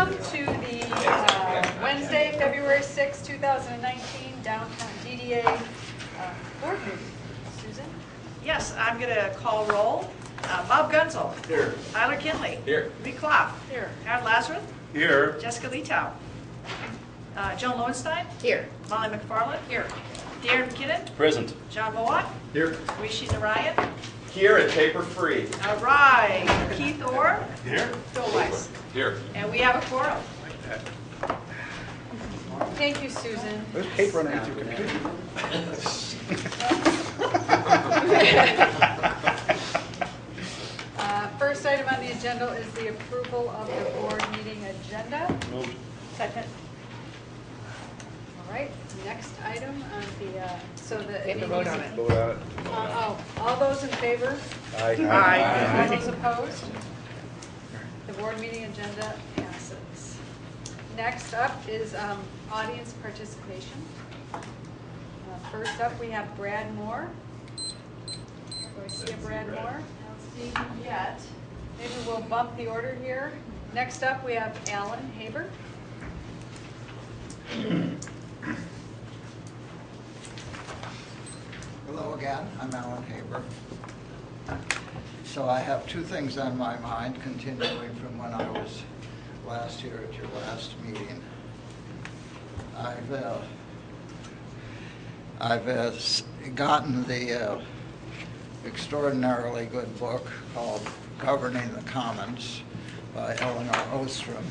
Welcome to the Wednesday, February 6, 2019 Downtown DDA board meeting. Susan? Yes, I'm going to call roll. Bob Gunzel. Here. Tyler Kinley. Here. Lee Klopp. Here. Aaron Lazarus. Here. Jessica Leetow. Joan Lowenstein. Here. Molly McFarland. Here. Darren McKinnon. Present. John Mowat. Here. Rishi Narayan. Here and paper free. All right. Keith Orr. Here. Phil Weiss. Here. And we have a quorum. Thank you, Susan. There's paper underneath your computer. First item on the agenda is the approval of the board meeting agenda. Moved. Second. All right, next item on the, Vote on it. Vote on it. all those in favor? Aye. All those opposed? The board meeting agenda passes. Next up is audience participation. First up, we have Brad Moore. Do I see a Brad Moore? I don't see him yet. Maybe we'll bump the order here. Next up, we have Alan Haber. Hello again, I'm Alan Haber. So I have two things on my mind, continuing from when I was last here at your last meeting. I've gotten the extraordinarily good book called Governing the Commons by Eleanor Ostrom.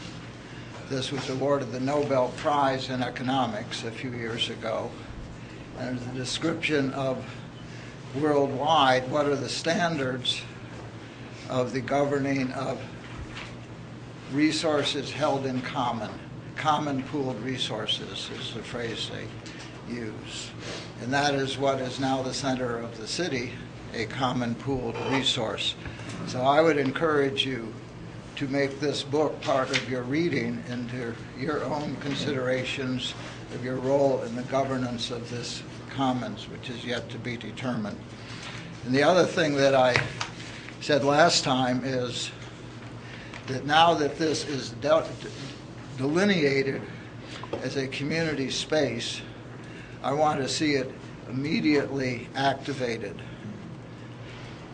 This was awarded the Nobel Prize in Economics a few years ago. And it's a description of worldwide what are the standards of the governing of resources held in common. Common pooled resources is the phrase they use. And that is what is now the center of the city, a common pooled resource. So I would encourage you to make this book part of your reading into your own considerations of your role in the governance of this commons, which is yet to be determined. And the other thing that I said last time is that now that this is delineated as a community space, I want to see it immediately activated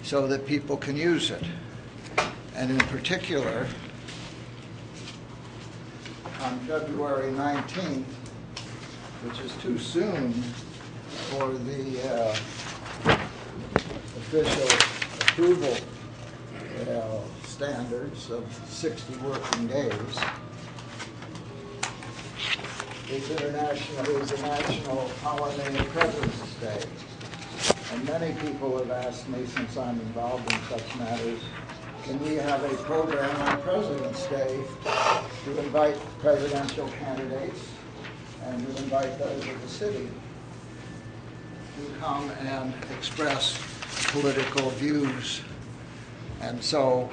so that people can use it. And in particular, on February 19th, which is too soon for the official approval standards of 60 working days, is a national holiday of President's Day. And many people have asked me, since I'm involved in such matters, can we have a program on President's Day to invite presidential candidates and to invite those of the city to come and express political views. And so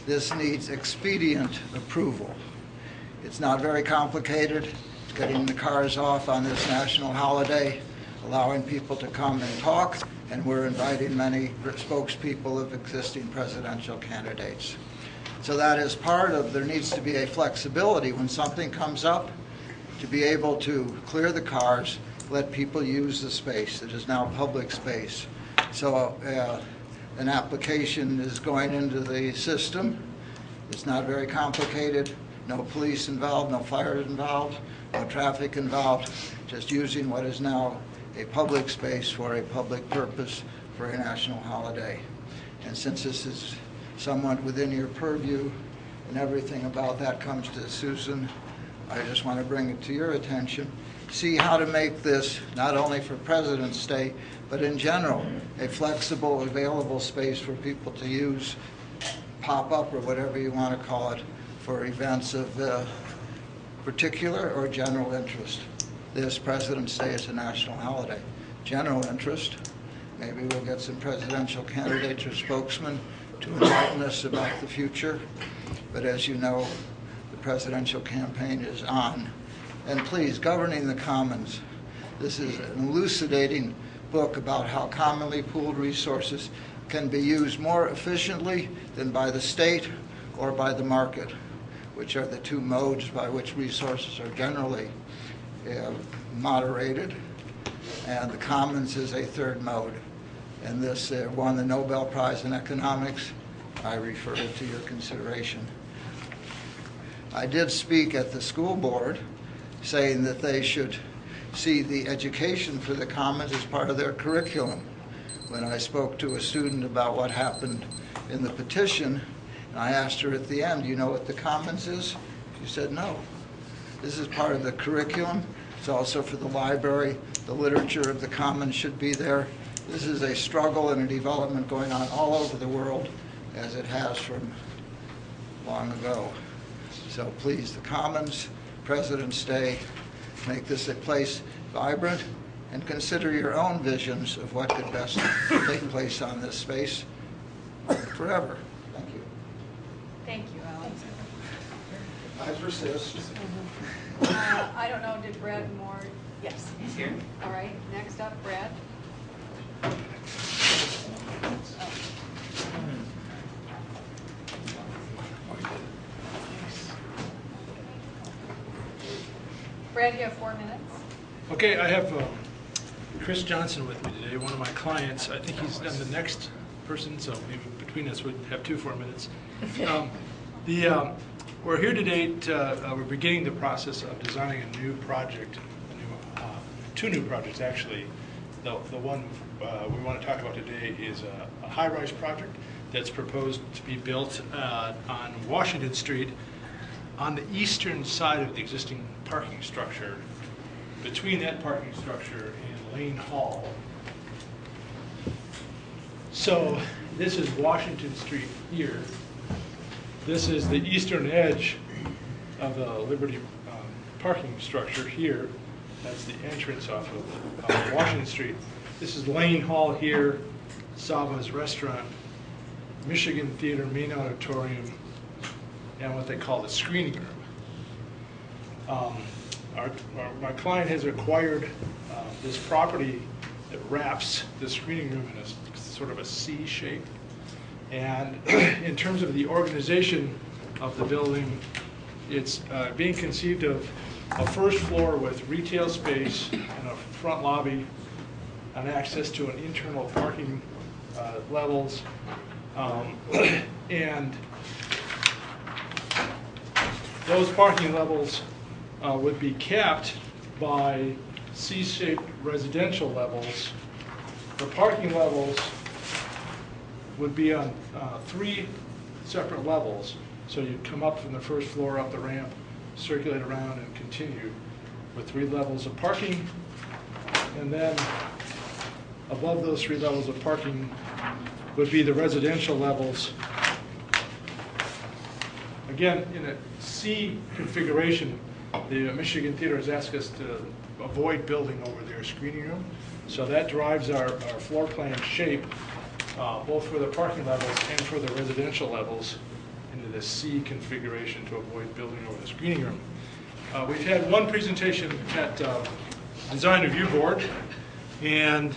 this needs expedient approval. It's not very complicated. It's getting the cars off on this national holiday, allowing people to come and talk, and we're inviting many spokespeople of existing presidential candidates. So that is part of, there needs to be a flexibility when something comes up to be able to clear the cars, let people use the space that is now public space. So an application is going into the system. It's not very complicated. No police involved, no fire involved, no traffic involved, just using what is now a public space for a public purpose for a national holiday. And since this is somewhat within your purview and everything about that comes to Susan, I just want to bring it to your attention. See how to make this, not only for President's Day, but in general, a flexible, available space for people to use, pop up or whatever you want to call it, for events of particular or general interest. This President's Day is a national holiday. General interest, maybe we'll get some presidential candidates or spokesmen to enlighten us about the future. But as you know, the presidential campaign is on. And please, Governing the Commons. This is an elucidating book about how commonly pooled resources can be used more efficiently than by the state or by the market. which are the two modes by which resources are generally moderated, and the commons is a third mode. And this won the Nobel Prize in Economics. I refer it to your consideration. I did speak at the school board saying that they should see the education for the commons as part of their curriculum. When I spoke to a student about what happened in the petition, and I asked her at the end, "You know what the commons is?" She said, "No." This is part of the curriculum. It's also for the library. The literature of the commons should be there. This is a struggle and a development going on all over the world, as it has from long ago. So please, the commons, President's Day, make this a place vibrant, and consider your own visions of what could best take place on this space forever. Thank you. Thank you, Alex. I persist. I don't know, did Brad Moore? Yes, he's here. All right, next up, Brad. Brad, you have 4 minutes. Okay, I have Chris Johnson with me today, one of my clients. I think he's the next person, so maybe between us we'd have 4 minutes. We're here today. We're beginning the process of designing a new project, two new projects actually. The one we want to talk about today is a high-rise project that's proposed to be built on Washington Street on the eastern side of the existing parking structure, between that parking structure and Lane Hall. So this is Washington Street here. This is the eastern edge of the Liberty parking structure here. That's the entrance off of Washington Street. This is Lane Hall here, Sava's Restaurant, Michigan Theater Main Auditorium, and what they call the screening room. My client has acquired this property that wraps the screening room in a sort of a C shape. And in terms of the organization of the building, it's being conceived of a first floor with retail space and a front lobby and access to an internal parking levels. And those parking levels would be capped by C-shaped residential levels. The parking levels would be on 3 separate levels. So you'd come up from the first floor, up the ramp, circulate around, and continue with 3 levels of parking. And then above those 3 levels of parking would be the residential levels. Again, in a C configuration, the Michigan Theater has asked us to avoid building over their screening room. So that drives our floor plan shape, both for the parking levels and for the residential levels, into the C configuration to avoid building over the screening room. We've had one presentation at Design Review Board, and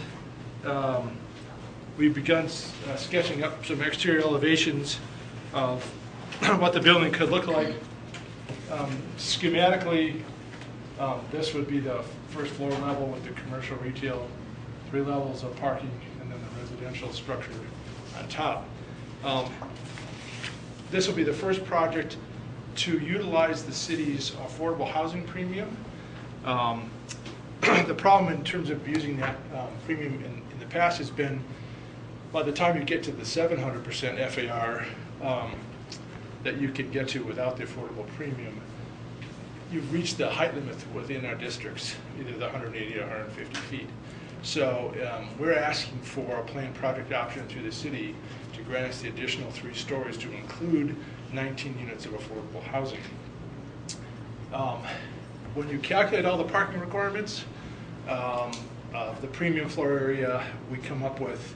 we've begun sketching up some exterior elevations of what the building could look like. Schematically, this would be the first floor level with the commercial retail, 3 levels of parking, and then the residential structure on top. This will be the first project to utilize the city's affordable housing premium. The problem in terms of using that premium in the past has been, by the time you get to the 700% FAR that you can get to without the affordable premium, you've reached the height limit within our districts, either the 180 or 150 feet. So we're asking for a planned project option through the city to grant us the additional 3 stories to include 19 units of affordable housing. When you calculate all the parking requirements of the premium floor area, we come up with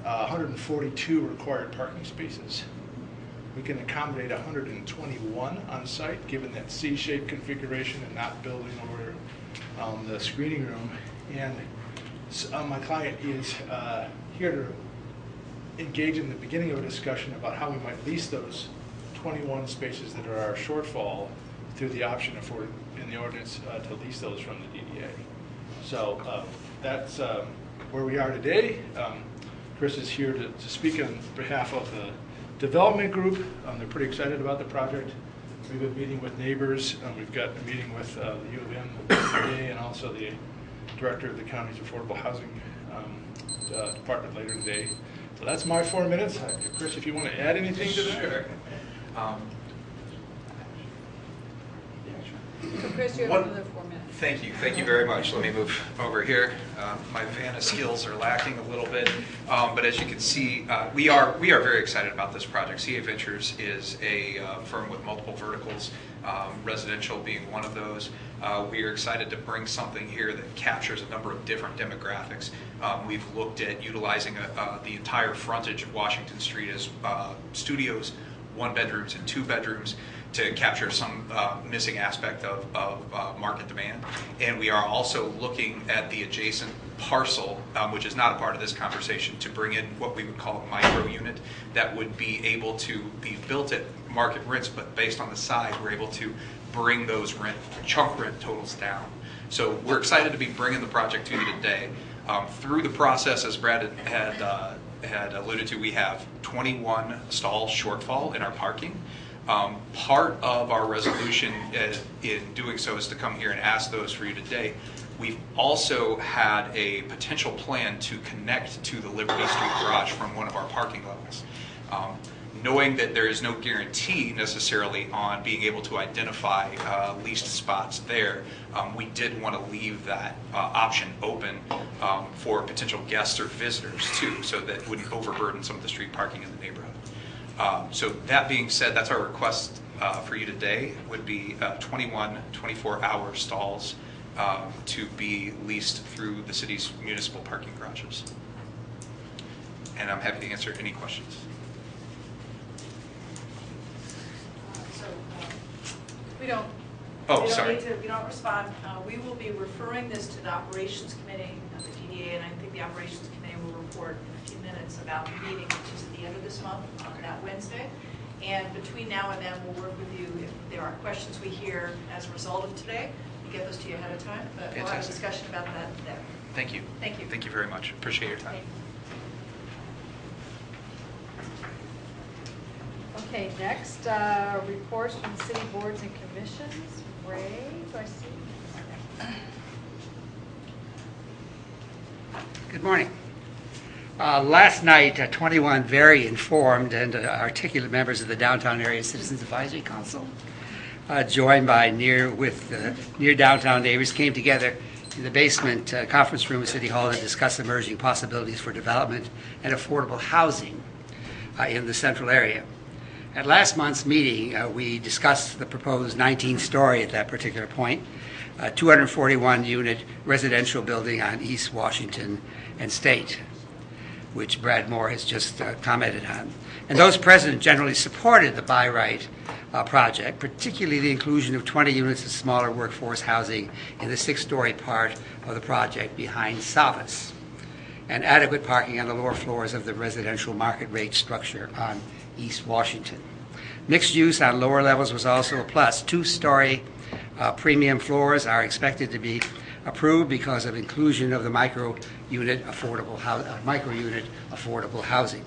142 required parking spaces. We can accommodate 121 on site, given that C-shaped configuration and not building over the screening room. And my client is here to engage in the beginning of a discussion about how we might lease those 21 spaces that are our shortfall through the option afforded in the ordinance to lease those from the DDA. So that's where we are today. Chris is here to speak on behalf of the development group. They're pretty excited about the project. We've been meeting with neighbors. We've got a meeting with the U of M today and also the director of the county's affordable housing department later today. So that's my 4 minutes. Chris, if you want to add anything to that? Sure. So Chris, you have another 4 minutes. Thank you very much. Let me move over here. My Vanna skills are lacking a little bit, but as you can see, we are very excited about this project. CA Ventures is a firm with multiple verticals, residential being one of those. We are excited to bring something here that captures a number of different demographics. We've looked at utilizing the entire frontage of Washington Street as studios, 1 bedrooms and 2 bedrooms, to capture some missing aspect of market demand. And we are also looking at the adjacent parcel, which is not a part of this conversation, to bring in what we would call a micro unit that would be able to be built at market rents, but based on the size, we're able to bring those chunk rent totals down. So we're excited to be bringing the project to you today. Through the process, as Brad had alluded to, we have 21 stall shortfall in our parking. Part of our resolution in doing so is to come here and ask those for you today. We've also had a potential plan to connect to the Liberty Street garage from one of our parking levels. Knowing that there is no guarantee necessarily on being able to identify leased spots there, we did want to leave that option open for potential guests or visitors too, so that wouldn't overburden some of the street parking in the neighborhood. So that being said, that's our request for you today, would be 21 24-hour stalls to be leased through the city's municipal parking garages. And I'm happy to answer any questions. We don't. Oh, we don't sorry. Need to, we don't respond. We will be referring this to the operations committee of the DDA, and I think the operations committee will report in a few minutes about the meeting, which is at the end of this month, on that Wednesday. And between now and then, we'll work with you if there are questions we hear as a result of today. We get those to you ahead of time, but we'll have a discussion about that then. Thank you. Thank you. Thank you very much. Appreciate your time. Okay, next, reports from city boards and commissions. Ray, do I see? Good morning. Last night, 21 very informed and articulate members of the Downtown Area Citizens Advisory Council, joined by near downtown neighbors, came together in the basement conference room of City Hall to discuss emerging possibilities for development and affordable housing in the central area. At last month's meeting, we discussed the proposed 19-story at that particular point, 241-unit residential building on East Washington and State, which Brad Moore has just commented on. And those present generally supported the by right project, particularly the inclusion of 20 units of smaller workforce housing in the 6-story part of the project behind Savas, and adequate parking on the lower floors of the residential market rate structure on East Washington. Mixed use on lower levels was also a plus. 2-story premium floors are expected to be approved because of inclusion of the micro unit affordable housing.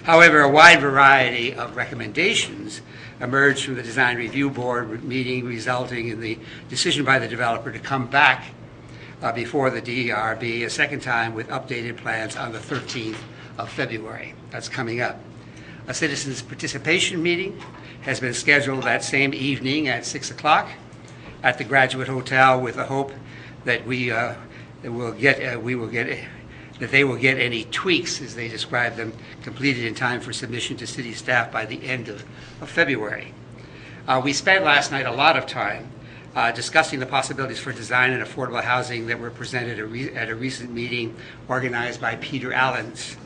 However, a wide variety of recommendations emerged from the Design Review Board meeting, resulting in the decision by the developer to come back before the DRB a second time with updated plans on the 13th of February. That's coming up. A citizens' participation meeting has been scheduled that same evening at 6 o'clock at the Graduate Hotel, with the hope that they will get any tweaks, as they describe them, completed in time for submission to city staff by the end of February. We spent last night a lot of time discussing the possibilities for design and affordable housing that were presented at a recent meeting organized by Peter Allen's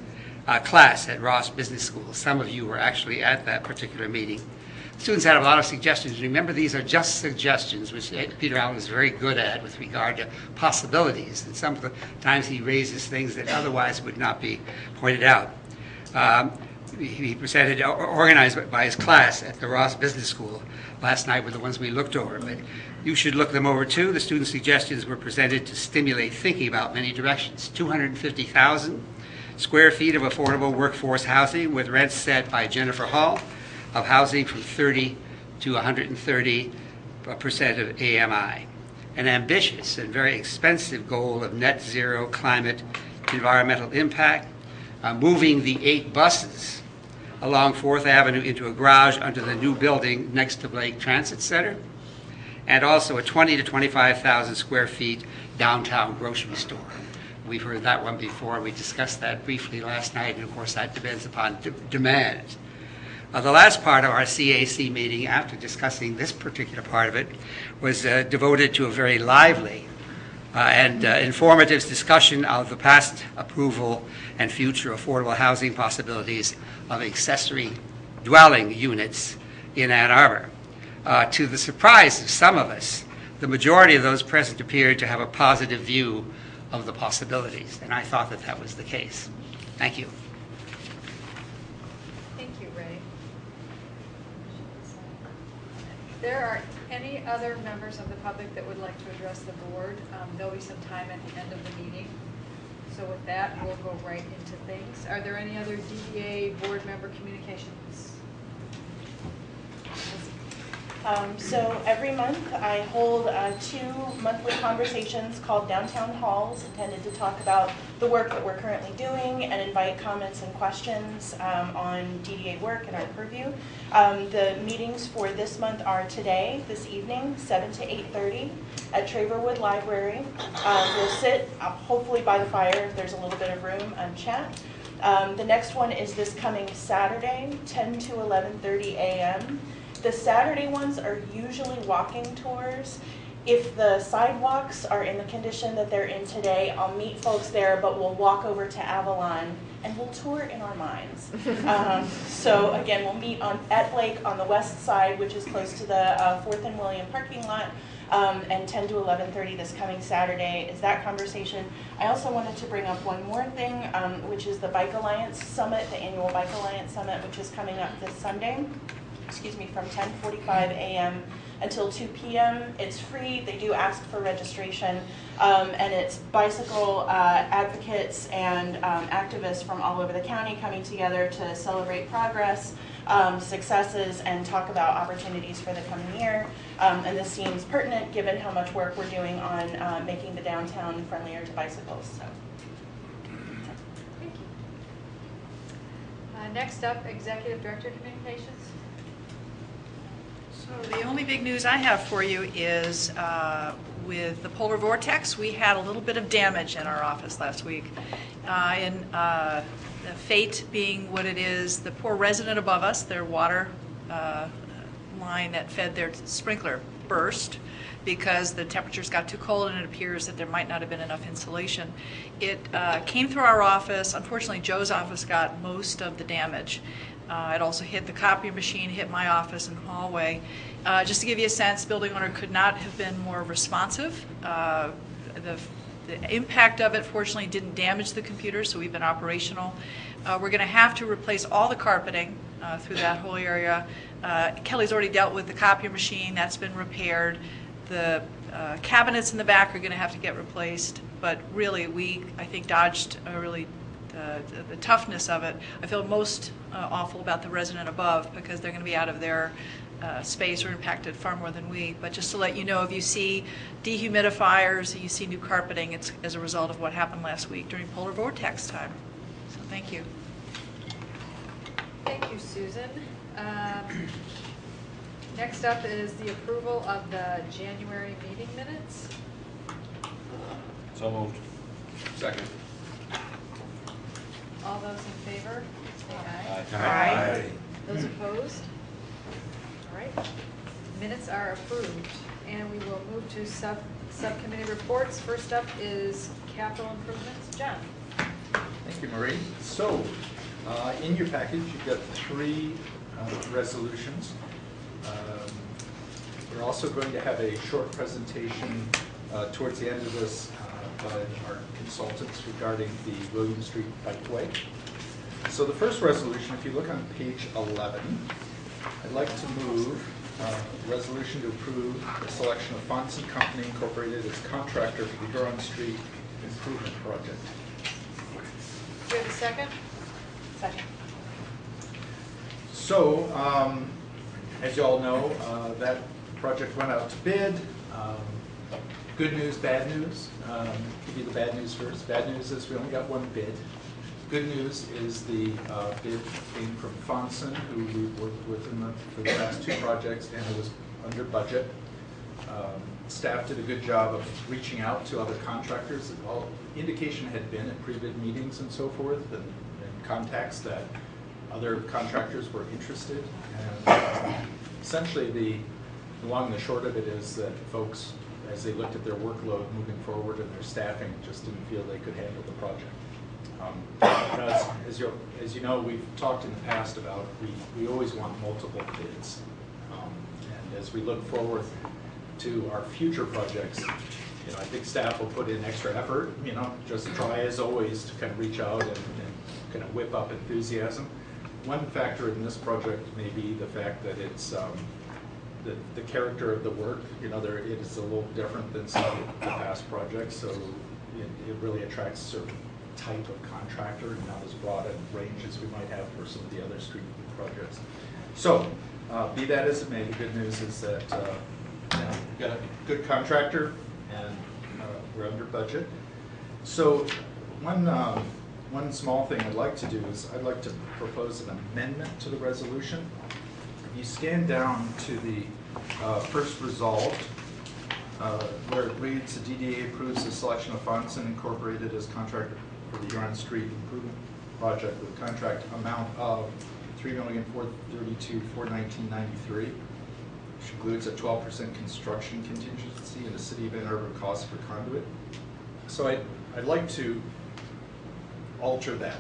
class at Ross Business School. Some of you were actually at that particular meeting. Students had a lot of suggestions. Remember, these are just suggestions, which Peter Allen is very good at with regard to possibilities. And sometimes he raises things that otherwise would not be pointed out. he presented, organized by his class at the Ross Business School. Last night were the ones we looked over, but you should look them over too. The student suggestions were presented to stimulate thinking about many directions. 250,000 square feet of affordable workforce housing with rents set by Jennifer Hall of housing from 30 to 130% of AMI. An ambitious and very expensive goal of net zero climate environmental impact, moving the 8 buses along 4th Avenue into a garage under the new building next to Blake Transit Center, and also a 20 to 25,000 square feet downtown grocery store. We've heard that one before. We discussed that briefly last night, and of course that depends upon demand. The last part of our CAC meeting, after discussing this particular part of it, was devoted to a very lively and informative discussion of the past approval and future affordable housing possibilities of accessory dwelling units in Ann Arbor. To the surprise of some of us, the majority of those present appeared to have a positive view of the possibilities, and I thought that that was the case. Thank you. Thank you, Ray. There are any other members of the public that would like to address the board? There'll be some time at the end of the meeting. So with that, we'll go right into things. Are there any other DDA board member communications? So every month I hold 2 monthly conversations called Downtown Halls, intended to talk about the work that we're currently doing and invite comments and questions on DDA work and our purview. The meetings for this month are today, this evening, 7 to 8:30 at Traverwood Library. We'll sit hopefully by the fire if there's a little bit of room and chat. The next one is this coming Saturday, 10 to 11:30 a.m. The Saturday ones are usually walking tours. If the sidewalks are in the condition that they're in today, I'll meet folks there, but we'll walk over to Avalon and we'll tour in our minds. So again, we'll meet at Blake on the west side, which is close to the 4th and William parking lot, and 10 to 11:30 this coming Saturday is that conversation. I also wanted to bring up one more thing, which is the Bike Alliance Summit, the annual Bike Alliance Summit, which is coming up this Sunday. From 10:45 a.m. until 2 p.m. It's free. They do ask for registration, and it's bicycle advocates and activists from all over the county coming together to celebrate progress, successes, and talk about opportunities for the coming year. And this seems pertinent given how much work we're doing on making the downtown friendlier to bicycles. So. Thank you. Next up, Executive Director Communications. So the only big news I have for you is with the polar vortex, we had a little bit of damage in our office last week. The fate being what it is, the poor resident above us, their water line that fed their sprinkler burst because the temperatures got too cold and it appears that there might not have been enough insulation. It came through our office. Unfortunately, Joe's office got most of the damage. It also hit the copy machine, hit my office and hallway. Just to give you a sense, building owner could not have been more responsive. The impact of it, fortunately, didn't damage the computer, so we've been operational. We're going to have to replace all the carpeting through that whole area. Kelly's already dealt with the copy machine. That's been repaired. The cabinets in the back are going to have to get replaced. But really, we, I think, dodged the toughness of it. I feel most awful about the resident above because they're going to be out of their space or impacted far more than we. But just to let you know, if you see dehumidifiers, you see new carpeting, it's as a result of what happened last week during polar vortex time. So thank you. Thank you, Susan. Next up is the approval of the January meeting minutes. So moved. Second. All those in favor, say aye. Aye. Those opposed? All right. Minutes are approved. And we will move to subcommittee reports. First up is capital improvements. John. Thank you, Marie. So, in your package, you've got 3 resolutions. We're also going to have a short presentation towards the end of this by our consultants regarding the William Street Bikeway. So the first resolution, if you look on page 11, I'd like to move a resolution to approve the selection of Fonson Company Incorporated as contractor for the Huron Street Improvement Project. Do we have a second? Second. So, as you all know, that project went out to bid. Good news, bad news. Give you the bad news first. Bad news is we only got one bid. Good news is the bid came from Fonson, who we've worked with for the past two projects, and it was under budget. Staff did a good job of reaching out to other contractors. All indication had been at pre-bid meetings and so forth, and contacts that other contractors were interested. And essentially, the long and the short of it is that folks, as they looked at their workload moving forward and their staffing, just didn't feel they could handle the project. As you know, we've talked in the past about we always want multiple bids. And as we look forward to our future projects, I think staff will put in extra effort, just try as always to kind of reach out and kind of whip up enthusiasm. One factor in this project may be the fact that it's the character of the work. It is a little different than some of the past projects, so it really attracts a certain type of contractor, not as broad a range as we might have for some of the other street projects. So, be that as it may, the good news is that we've got a good contractor and we're under budget. So, one small thing I'd like to do is I'd like to propose an amendment to the resolution. If you scan down to the first resolved, where it reads, the DDA approves the selection of Fonson Incorporated as contractor for the Huron Street Improvement Project with a contract amount of $3,432,419.93, which includes a 12% construction contingency and a City of Ann Arbor cost for conduit. So I'd like to alter that.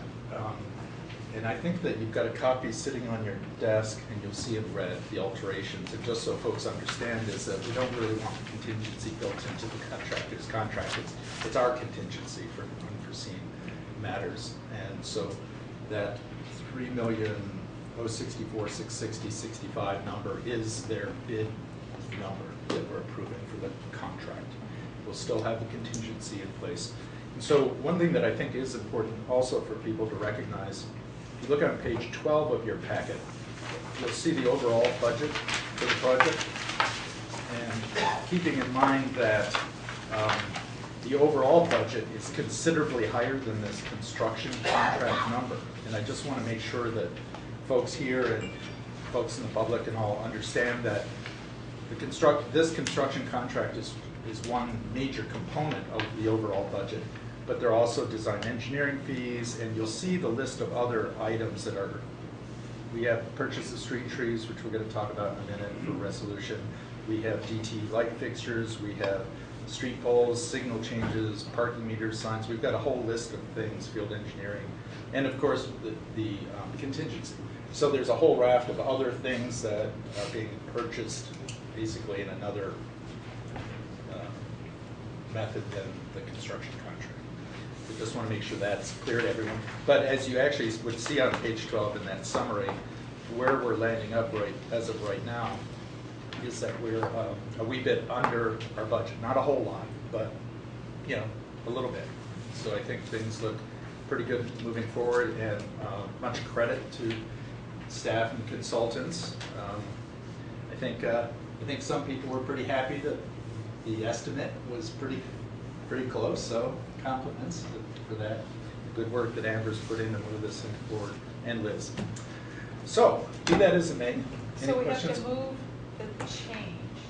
And I think that you've got a copy sitting on your desk, and you'll see in red the alterations. And just so folks understand is that we don't really want the contingency built into the contractor's contract. It's our contingency for unforeseen matters. And so that $3,064,660.65 number is their bid number that we're approving for the contract. We'll still have the contingency in place. And so one thing that I think is important also for people to recognize, if you look on page 12 of your packet, you'll see the overall budget for the project. And keeping in mind that the overall budget is considerably higher than this construction contract number. And I just want to make sure that folks here and folks in the public and all understand that this construction contract is one major component of the overall budget. But there are also design engineering fees, and you'll see the list of other items that are, we have purchase of street trees, which we're going to talk about in a minute for resolution. We have DT light fixtures, we have street poles, signal changes, parking meters, signs. We've got a whole list of things, field engineering, and of course the contingency. So there's a whole raft of other things that are being purchased basically in another method than the construction contract. I just want to make sure that's clear to everyone. But as you actually would see on page 12 in that summary, where we're landing up as of right now is that we're a wee bit under our budget. Not a whole lot, but a little bit. So I think things look pretty good moving forward, and much credit to staff and consultants. I think some people were pretty happy that the estimate was pretty close, so compliments for that good work that Amber's put in to move this thing forward, and Liz. So, be that as it may, any So we questions? have to move the change,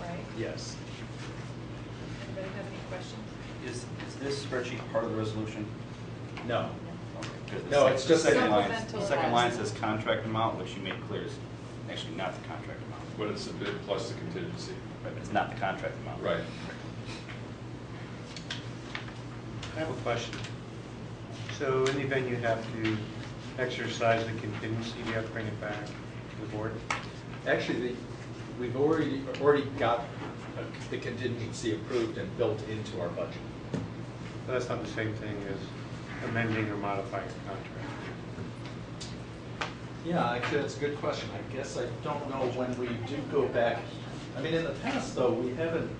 right? Yes. Anybody have any questions? Is this spreadsheet part of the resolution? No. Because No, it's just the second a- line. Supplemental The second line analysis. says contract amount, which you made clear is actually not the contract amount. But it's a bid plus the contingency. Right, but it's not the contract amount. Right. I have a question. So in the event you have to exercise the contingency, do you have to bring it back to the board? Actually, we've already got the contingency approved and built into our budget. But that's not the same thing as amending or modifying a contract. Yeah, actually, that's a good question. I guess I don't know when we do go back. I mean, in the past, though, we haven't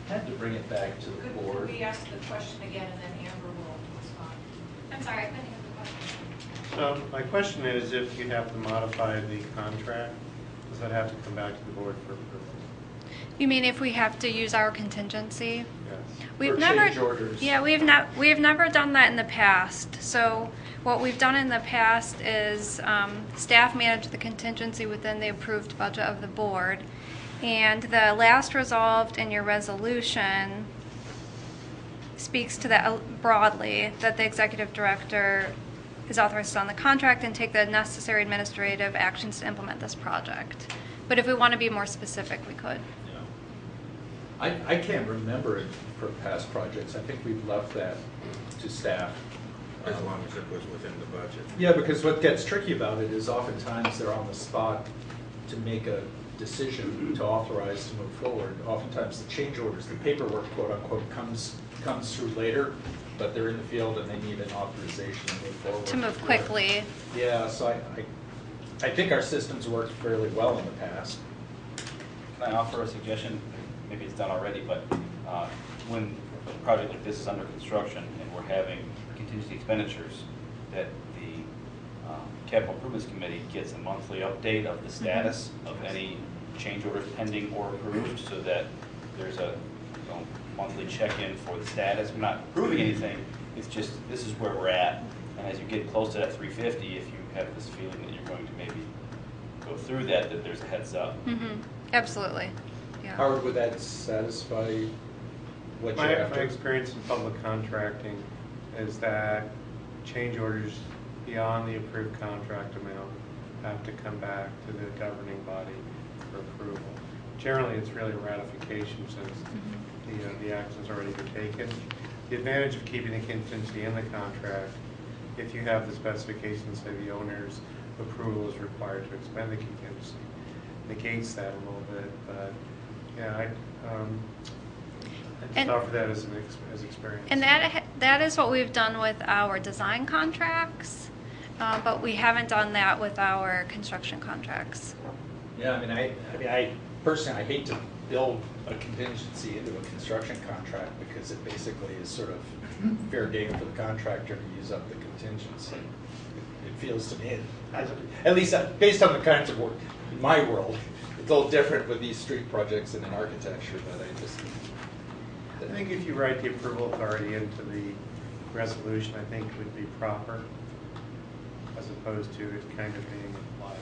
had to bring it back to the Could board. we ask the question again, and then Amber will respond? I'm sorry, I couldn't hear the question. So my question is, if you have to modify the contract, does that have to come back to the board for approval? You mean if we have to use our contingency? Yes. We've Or never, change orders. yeah, we've never done that in the past. So what we've done in the past is staff manage the contingency within the approved budget of the board. And the last resolved in your resolution speaks to that broadly, that the executive director is authorized to sign the contract and take the necessary administrative actions to implement this project. But if we want to be more specific, we could. Yeah. I can't remember it for past projects. I think we've left that to staff. As long as it was within the budget. Yeah, because what gets tricky about it is oftentimes they're on the spot to make a decision to authorize to move forward. Oftentimes the change orders, the paperwork, quote unquote, comes through later, but they're in the field and they need an authorization to move forward. To move quickly. Yeah, so I think our system's worked fairly well in the past. Can I offer a suggestion? Maybe it's done already, but when a project like this is under construction and we're having contingency expenditures, that the Capital Improvements Committee gets a monthly update of the status of any change orders pending or approved, so that there's a monthly check-in for the status. We're not approving anything, it's just this is where we're at. And as you get close to that 350, if you have this feeling that you're going to maybe go through that there's a heads up. Mm-hmm. Absolutely. Yeah. Howard, would that satisfy what My you're after? experience in public contracting is that change orders beyond the approved contract amount have to come back to the governing body for approval. Generally, it's really a ratification since the action's already been taken. The advantage of keeping the contingency in the contract, if you have the specifications say the owner's approval is required to expend the contingency, negates that a little bit. But yeah, I just offer that as experience. And that is what we've done with our design contracts, but we haven't done that with our construction contracts. Yeah, I personally, I hate to build a contingency into a construction contract because it basically is sort of fair game for the contractor to use up the contingency. It feels to me, at least based on the kinds of work in my world, it's a little different with these street projects and in architecture, but I think if you write the approval authority into the resolution, I think it would be proper, as opposed to it kind of being implied.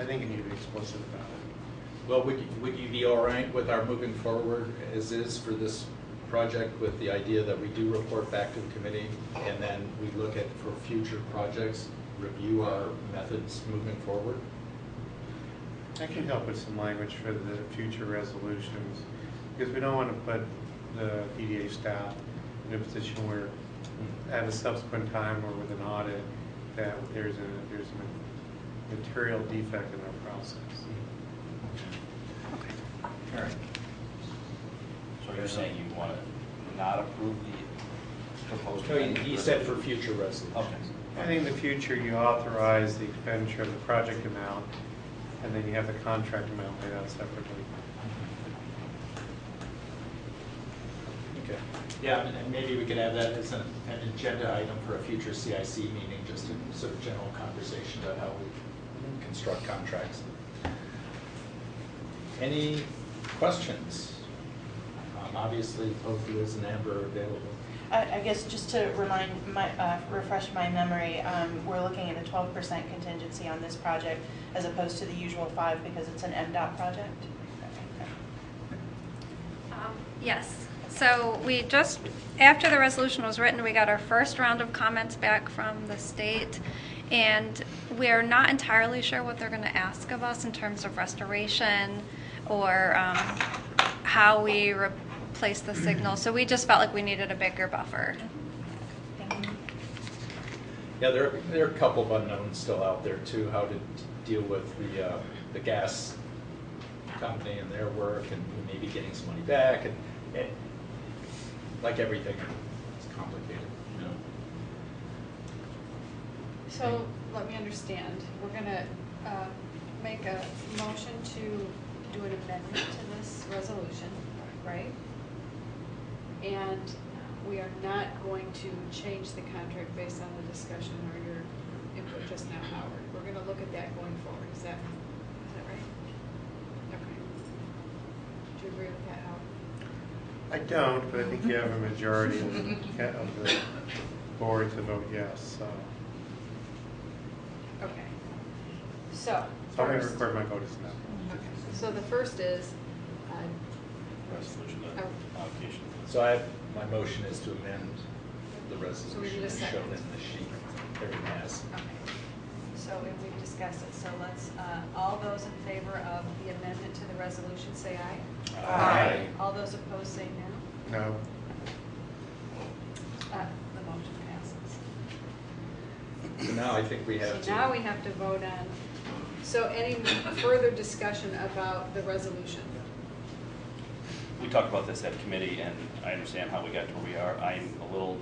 I think you need to be explicit about it. Well, would you be all right with our moving forward as is for this project, with the idea that we do report back to the committee and then we look at, for future projects, review our methods moving forward? I can help with some language for the future resolutions, because we don't want to put the DDA staff in a position where at a subsequent time or with an audit that there's a material defect in our process. All right. So you're saying you want to not approve the proposed? No, he said for future resolutions. Okay. I think in the future you authorize the expenditure of the project amount, and then you have the contract amount laid out separately. Okay. Yeah, and maybe we could have that as an agenda item for a future CIC meeting, just a sort of general conversation about how we construct contracts. Any questions? Obviously, both Liz and Amber are available. I guess just to refresh my memory, we're looking at a 12% contingency on this project as opposed to the usual 5% because it's an MDOT project? Yes. So we just, after the resolution was written, we got our first round of comments back from the state, and we're not entirely sure what they're going to ask of us in terms of restoration or how we replace the signal. So we just felt like we needed a bigger buffer. Yeah, there are a couple of unknowns still out there too. How to deal with the gas company and their work, and maybe getting some money back, and like everything, it's complicated. You know. So let me understand. We're going to make a motion to do an amendment to this resolution, right? And we are not going to change the contract based on the discussion or your input just now, Howard. We're going to look at that going forward. Is that right? Okay. Do you agree with that, Howard? I don't, but I think you have a majority of the board to vote yes, so. Okay. So So I'm going to first, record my vote as no. okay. So the first is, Resolution Oh. allocation. So my motion is to amend the So we resolution need a as second. shown in the sheet Terry has. okay. So we've discussed it. So let's, all those in favor of the amendment to the resolution say aye. Aye. All those opposed say no. No. The motion passes. So now I think we have So now we have to vote on, so any further discussion about the resolution? We talked about this at committee, and I understand how we got to where we are. I'm a little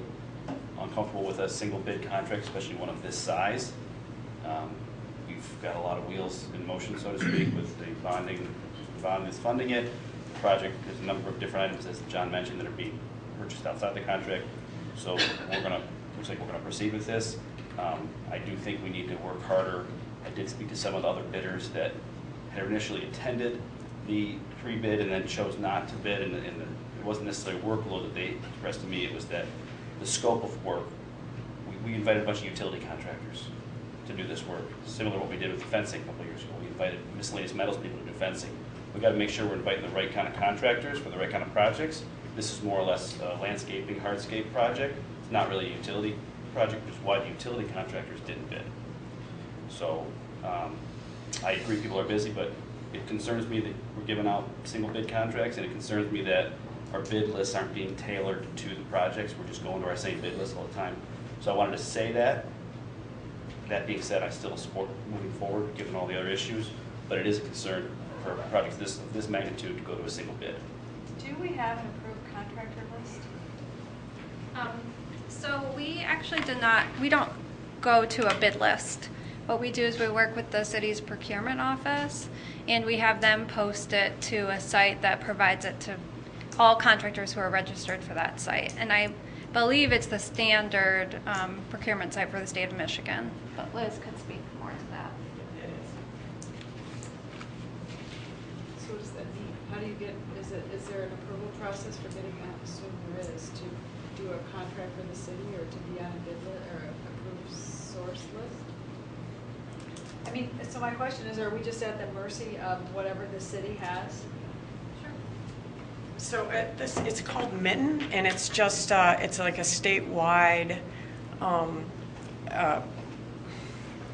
uncomfortable with a single bid contract, especially one of this size. We've got a lot of wheels in motion, so to speak, with the bonding. The bond is funding it. The project, there's a number of different items, as John mentioned, that are being purchased outside the contract. So looks like we're gonna proceed with this. I do think we need to work harder. I did speak to some of the other bidders that had initially attended the pre-bid and then chose not to bid, and it wasn't necessarily workload that they expressed to me. It was that the scope of work, we invited a bunch of utility contractors to do this work, similar to what we did with the fencing a couple of years ago. We invited miscellaneous metals people to do fencing. We've got to make sure we're inviting the right kind of contractors for the right kind of projects. This is more or less a landscaping, hardscape project. It's not really a utility project, which is why the utility contractors didn't bid. So I agree people are busy, but it concerns me that we're giving out single bid contracts, and it concerns me that our bid lists aren't being tailored to the projects. We're just going to our same bid list all the time. So I wanted to say that. That being said, I still support moving forward, given all the other issues, but it is a concern for projects this magnitude to go to a single bid. Do we have an approved contractor list? So we actually we don't go to a bid list. What we do is we work with the city's procurement office, and we have them post it to a site that provides it to all contractors who are registered for that site. And I believe it's the standard procurement site for the state of Michigan, but Liz could speak more to that. So what does that mean? How do you get, is there an approval process for getting, I assume there is, to do a contract for the city or to be on a bid list or approved source list? I mean, so my question is, are we just at the mercy of whatever the city has? So it's called Mitten, and it's just, it's like a statewide, I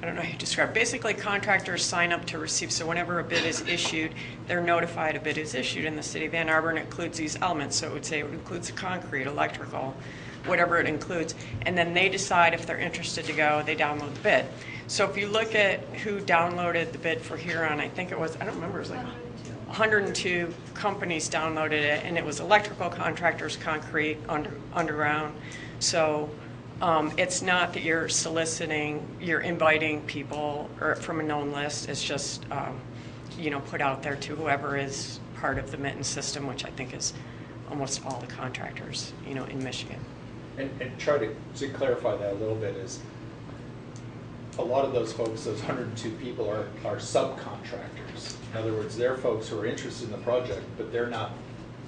don't know how you describe it. Basically, contractors sign up to receive, so whenever a bid is issued, they're notified a bid is issued in the city of Ann Arbor, and it includes these elements. So it would say it includes the concrete, electrical, whatever it includes, and then they decide if they're interested to go, they download the bid. So if you look at who downloaded the bid for Huron, I think it was, I don't remember, it was like 102 companies downloaded it, and it was electrical contractors, concrete, underground. So it's not that you're soliciting, you're inviting people or from a known list. It's just, put out there to whoever is part of the Mitten system, which I think is almost all the contractors, in Michigan. And try to clarify that a little bit is, a lot of those folks, those 102 people are subcontractors. In other words, they're folks who are interested in the project, but they're not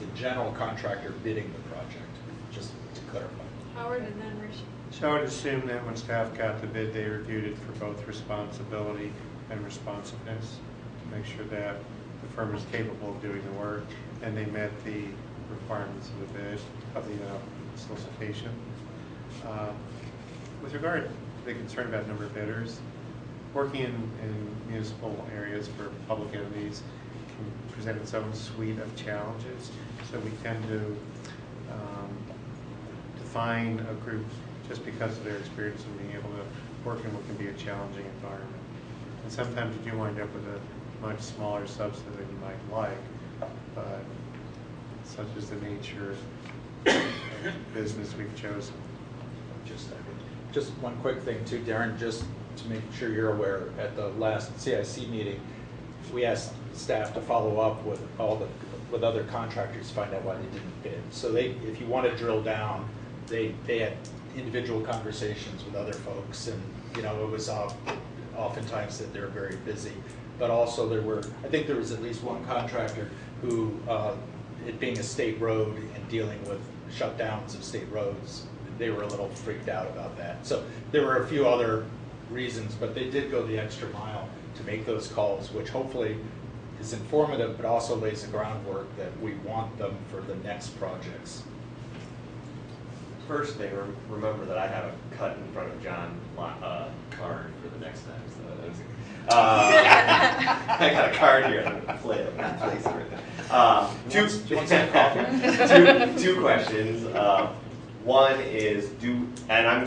the general contractor bidding the project, just to clarify. Howard and then Rishi. So I would assume that when staff got the bid, they reviewed it for both responsibility and responsiveness to make sure that the firm is capable of doing the work and they met the requirements of the bid, of the solicitation. With regard to the concern about number of bidders, working in municipal areas for public entities can present its own suite of challenges. So we tend to define a group just because of their experience in being able to work in what can be a challenging environment. And sometimes you do wind up with a much smaller subset than you might like, but such is the nature of the business we've chosen. Just one quick thing too, Darren, just to make sure you're aware, at the last CIC meeting, we asked staff to follow up with with other contractors to find out why they didn't bid. So if you want to drill down, they had individual conversations with other folks, and it was oftentimes that they're very busy. But also I think there was at least one contractor who, it being a state road and dealing with shutdowns of state roads, they were a little freaked out about that. So there were a few other reasons, but they did go the extra mile to make those calls, which hopefully is informative, but also lays the groundwork that we want them for the next projects. First thing, remember that I have a cut in front of John card for the next time. So I got a card here. I'm going to play it. Place it right there. Two questions. One is and I'm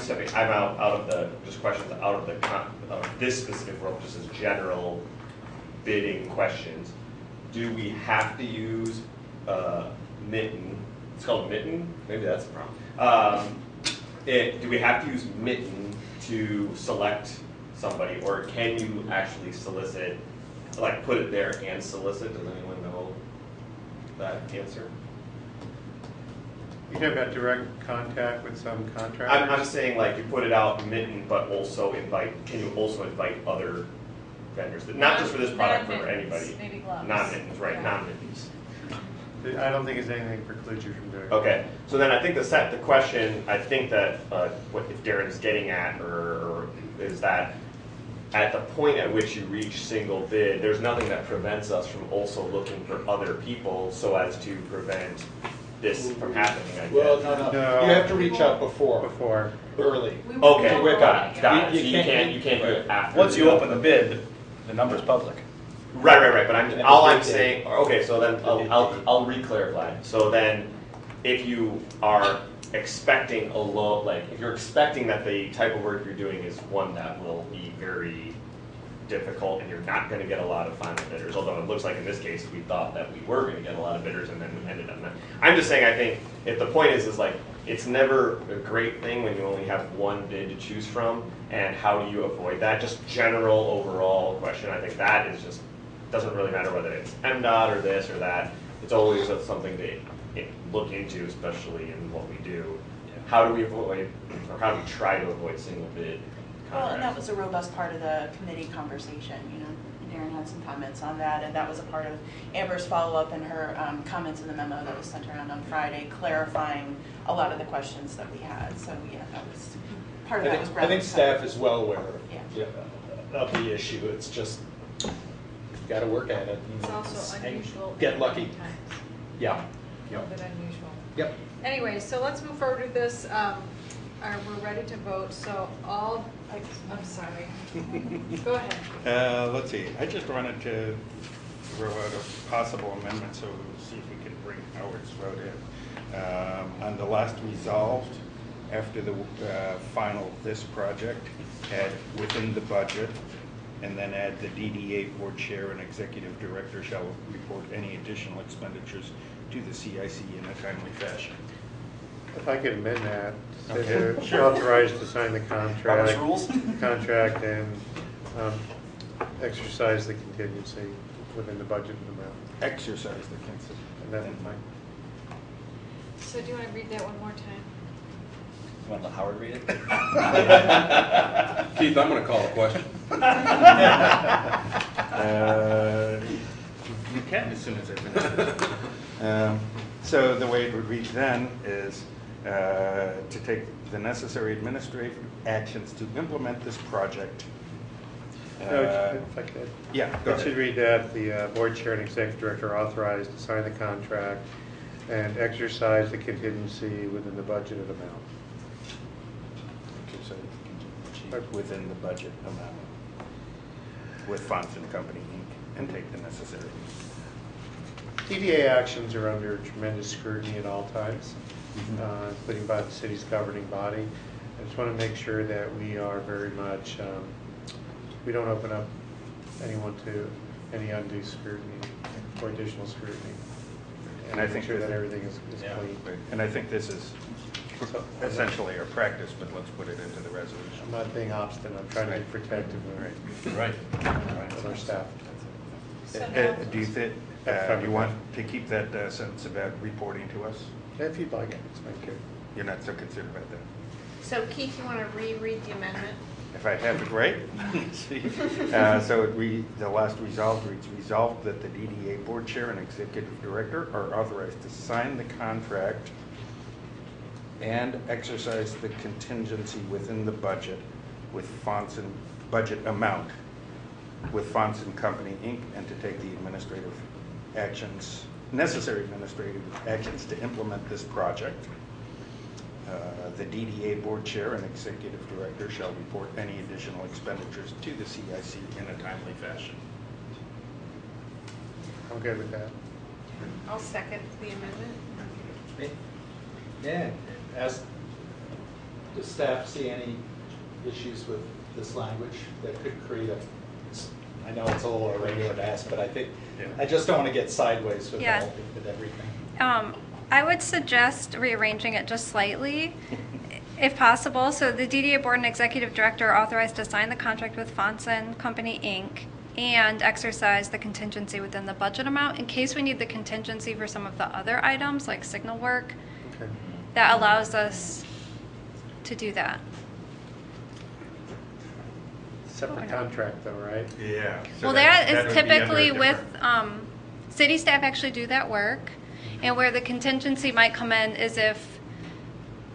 out of the just questions out of this specific role, just as general bidding questions. Do we have to use Mitten? It's called Mitten. Maybe that's the problem. Do we have to use Mitten to select somebody, or can you actually solicit, like put it there and solicit? Does anyone know that answer? You talking about direct contact with some contractors? I'm saying like you put it out Mitten, but also can you also invite other vendors? Not just for this product, for anybody. Maybe gloves. Non-mittens, right, Yeah. non-mittens. I don't think there's anything precludes you from doing it. Okay, so then I think the question, I think that what if Darren's getting at, or is that at the point at which you reach single bid, there's nothing that prevents us from also looking for other people so as to prevent this from happening, I guess. Well, no. You have to reach out before early. Okay, got it. So you can't do it after. Once you open the bid, the number's public. Right. But I'm saying, okay, so then I'll re-clarify. So then, if you are expecting if you're expecting that the type of work you're doing is one that will be very difficult and you're not going to get a lot of final bidders, although it looks like in this case we thought that we were going to get a lot of bidders and then we ended up not. I'm just saying, I think if the point is like, it's never a great thing when you only have one bid to choose from, and how do you avoid that? Just general overall question. I think that is just, doesn't really matter whether it's MDOT or this or that. It's always something to look into, especially in what we do. How do we avoid, or how do we try to avoid single bid contracts? Well, and that was a robust part of the committee conversation. Darren had some comments on that, and that was a part of Amber's follow-up and her comments in the memo that was sent around on Friday, clarifying a lot of the questions that we had. So yeah, that was part of that was. I think staff is well aware of the issue. It's just got to work at it. It's also unusual. Get lucky. Times. Yeah. A little bit unusual. Yep. Anyway, so let's move forward with this. We're ready to vote. So I'm sorry. Go ahead. Let's see. I just wanted to throw out a possible amendment so we'll see if we can bring Howard's vote in. On the last resolved, after the final this project, add within the budget, and then add the DDA board chair and executive director shall report any additional expenditures to the CIC in a timely fashion. If I could amend that, say Okay. they're Sure. authorized to sign the contract. Robert's rules? Contract and exercise the contingency within the budget amount. Exercise the consent. And that's fine. So do you want to read that one more time? You want to let Howard read it? Keith, I'm going to call a question. You can as soon as I finish. So the way it would read then is to take the necessary administrative actions to implement this project. If I could. Yeah, go It should ahead. read that the board chair and executive director are authorized to sign the contract and exercise the contingency within the budgeted amount. Exercise the contingency within the budget amount with Fonts and Company, Inc., and take the necessary. DDA actions are under tremendous scrutiny at all times, including by the city's governing body. I just want to make sure that we are very much, we don't open up anyone to any undue scrutiny or additional scrutiny. And I think make sure that- that everything is clean. And I think this is essentially our practice, but let's put it into the resolution. I'm not being obstinate, I'm trying to be protective of our staff. Do you think, you want to keep that sentence about reporting to us? If you'd like it, it's my kid. You're not so concerned about that? So Keith, you want to reread the amendment? If I have it right. See. So the last resolved reads, resolved that the DDA board chair and executive director are authorized to sign the contract and exercise the contingency within the budget with Fonson, budget amount with Fonson Company, Inc., and to take the administrative actions, necessary administrative actions to implement this project. The DDA board chair and executive director shall report any additional expenditures to the CIC in a timely fashion. I'm good with that. I'll second the amendment. Yeah, does staff see any issues with this language that could create I know it's a little irregular to ask, but I think, I just don't want to get sideways with everything. I would suggest rearranging it just slightly, if possible. So the DDA board and executive director are authorized to sign the contract with Fonson Company, Inc., and exercise the contingency within the budget amount in case we need the contingency for some of the other items like signal work. Okay. That allows us to do that. Separate contract though, right? Yeah. Well, that is typically with, city staff actually do that work. And where the contingency might come in is if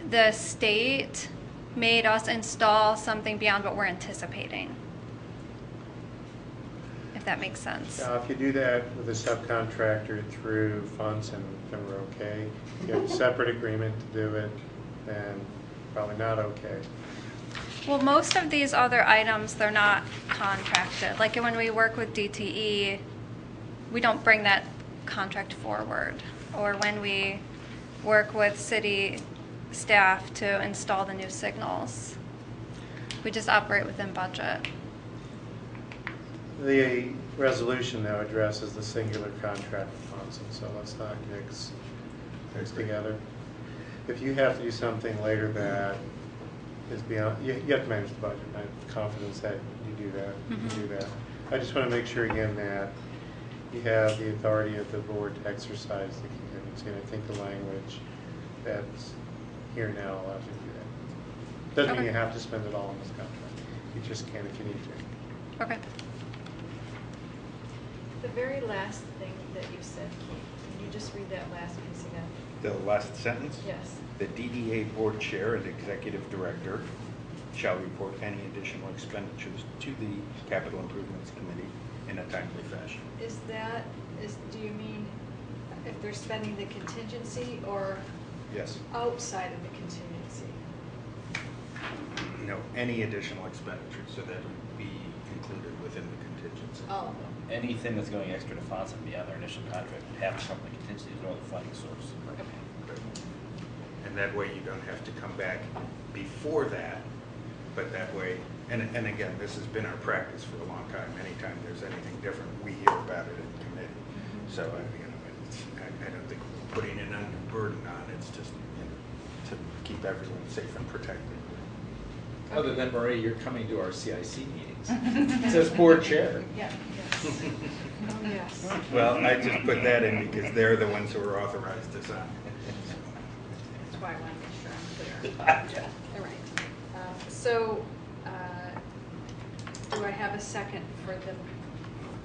the state made us install something beyond what we're anticipating. If that makes sense. Now, if you do that with a subcontractor through Fonson, then we're okay. If you have a separate agreement to do it, then probably not okay. Well, most of these other items, they're not contracted. Like when we work with DTE, we don't bring that contract forward. Or when we work with city staff to install the new signals. We just operate within budget. The resolution now addresses the singular contract with Fonson, so let's not mix those together. If you have to do something later that is beyond, you have to manage the budget. I have confidence that you do that. You do that. I just want to make sure again that you have the authority of the board to exercise the contingency, and I think the language that's here now allows you to do that. Doesn't mean you have to spend it all on this contract. You just can if you need to. Okay. The very last thing that you said, Keith, can you just read that last piece again? The last sentence? Yes. The DDA board chair and executive director shall report any additional expenditures to the Capital Improvements Committee in a timely fashion. Do you mean if they're spending the contingency or Yes. outside of the contingency? No, any additional expenditures, so that would be included within the contingency. All of them. Anything that's going extra to Fonson beyond their initial contract would have to come from the contingency, there's no other funding source. And that way you don't have to come back before that, but that way, and again, this has been our practice for a long time. Anytime there's anything different, we hear about it in committee. So, I don't think we're putting an undue burden on it. It's just to keep everyone safe and protected. Other than Marie, you're coming to our CIC meetings. It says board chair. Yeah, yes. Oh, yes. Well, I just put that in because they're the ones who are authorized to sign. That's why I want to make sure I'm clear. All right. So, do I have a second for the?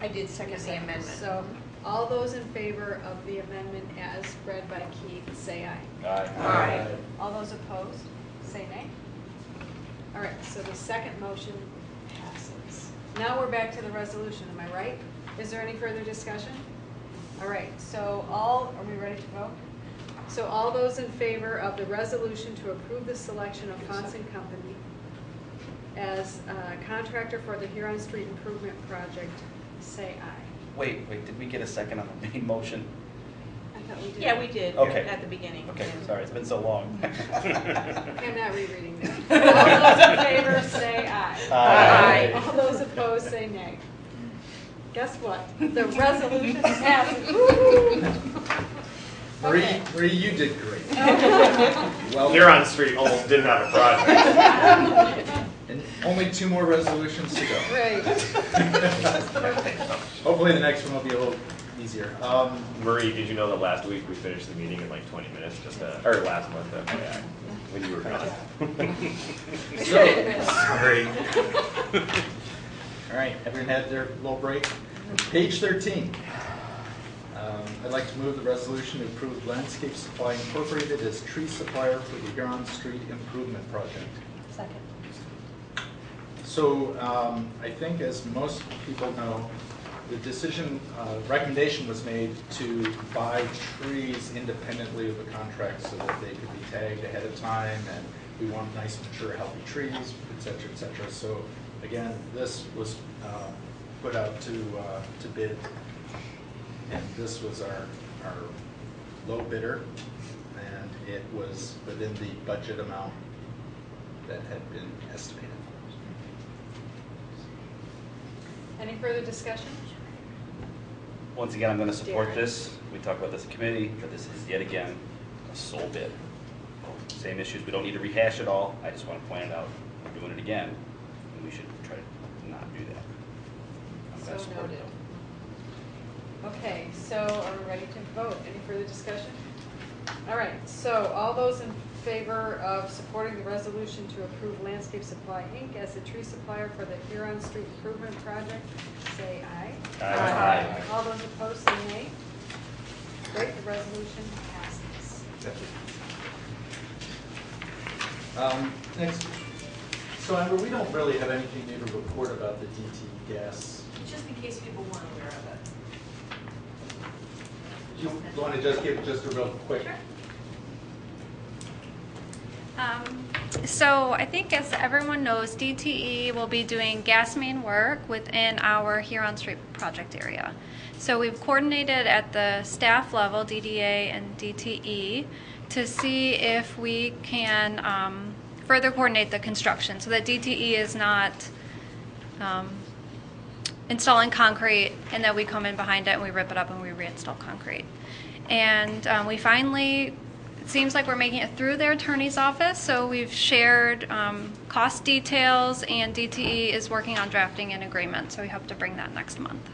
I did second the amendment. So, all those in favor of the amendment as read by Keith, say aye. Aye. Aye. All those opposed, say nay. All right, so the second motion passes. Now we're back to the resolution, am I right? Is there any further discussion? All right, so are we ready to vote? So all those in favor of the resolution to approve the selection of Fonson Company as contractor for the Huron Street Improvement Project, say aye. Wait, did we get a second on the main motion? I thought we did. Yeah, we did Okay. at the beginning. Okay, sorry, it's been so long. I'm not rereading that. All those in favor say aye. Aye. All those opposed say nay. Guess what? The resolution passes. Woo! Marie, you did great. Well, Huron Street almost didn't have a project. And only 2 more resolutions to go. Great. Hopefully the next one will be a little easier. Marie, did you know that last week we finished the meeting in like 20 minutes? Or last month, FYI, when you were gone. So, sorry. All right, everyone had their little break. Page 13. I'd like to move the resolution to approve Landscape Supply Incorporated as tree supplier for the Huron Street Improvement Project. Second. So I think, as most people know, the recommendation was made to buy trees independently of the contract so that they could be tagged ahead of time, and we want nice, mature, healthy trees, et cetera, et cetera. So again, this was put out to bid, and this was our low bidder, and it was within the budget amount that had been estimated. Any further discussion? Once again, I'm going to support Darren? this. We talked about this in committee, but this is yet again a sole bid. Same issues. We don't need to rehash it all. I just want to point it out. We're doing it again, and we should try to not do that. I'm going to So support noted. it. Okay, so are we ready to vote? Any further discussion? All right, so all those in favor of supporting the resolution to approve Landscape Supply, Inc. as a tree supplier for the Huron Street Improvement Project, say aye. Aye. All those opposed, say nay. Great, the resolution passes. Next. So Amber, we don't really have anything new to report about the DT gas. Just in case people weren't aware of it. Do you want to just give just a real quick? So I think, as everyone knows, DTE will be doing gas main work within our Huron Street project area. So we've coordinated at the staff level, DDA and DTE, to see if we can further coordinate the construction so that DTE is not installing concrete and that we come in behind it and we rip it up and we reinstall concrete. And we finally, it seems like we're making it through their attorney's office, so we've shared cost details, and DTE is working on drafting an agreement, so we hope to bring that next month.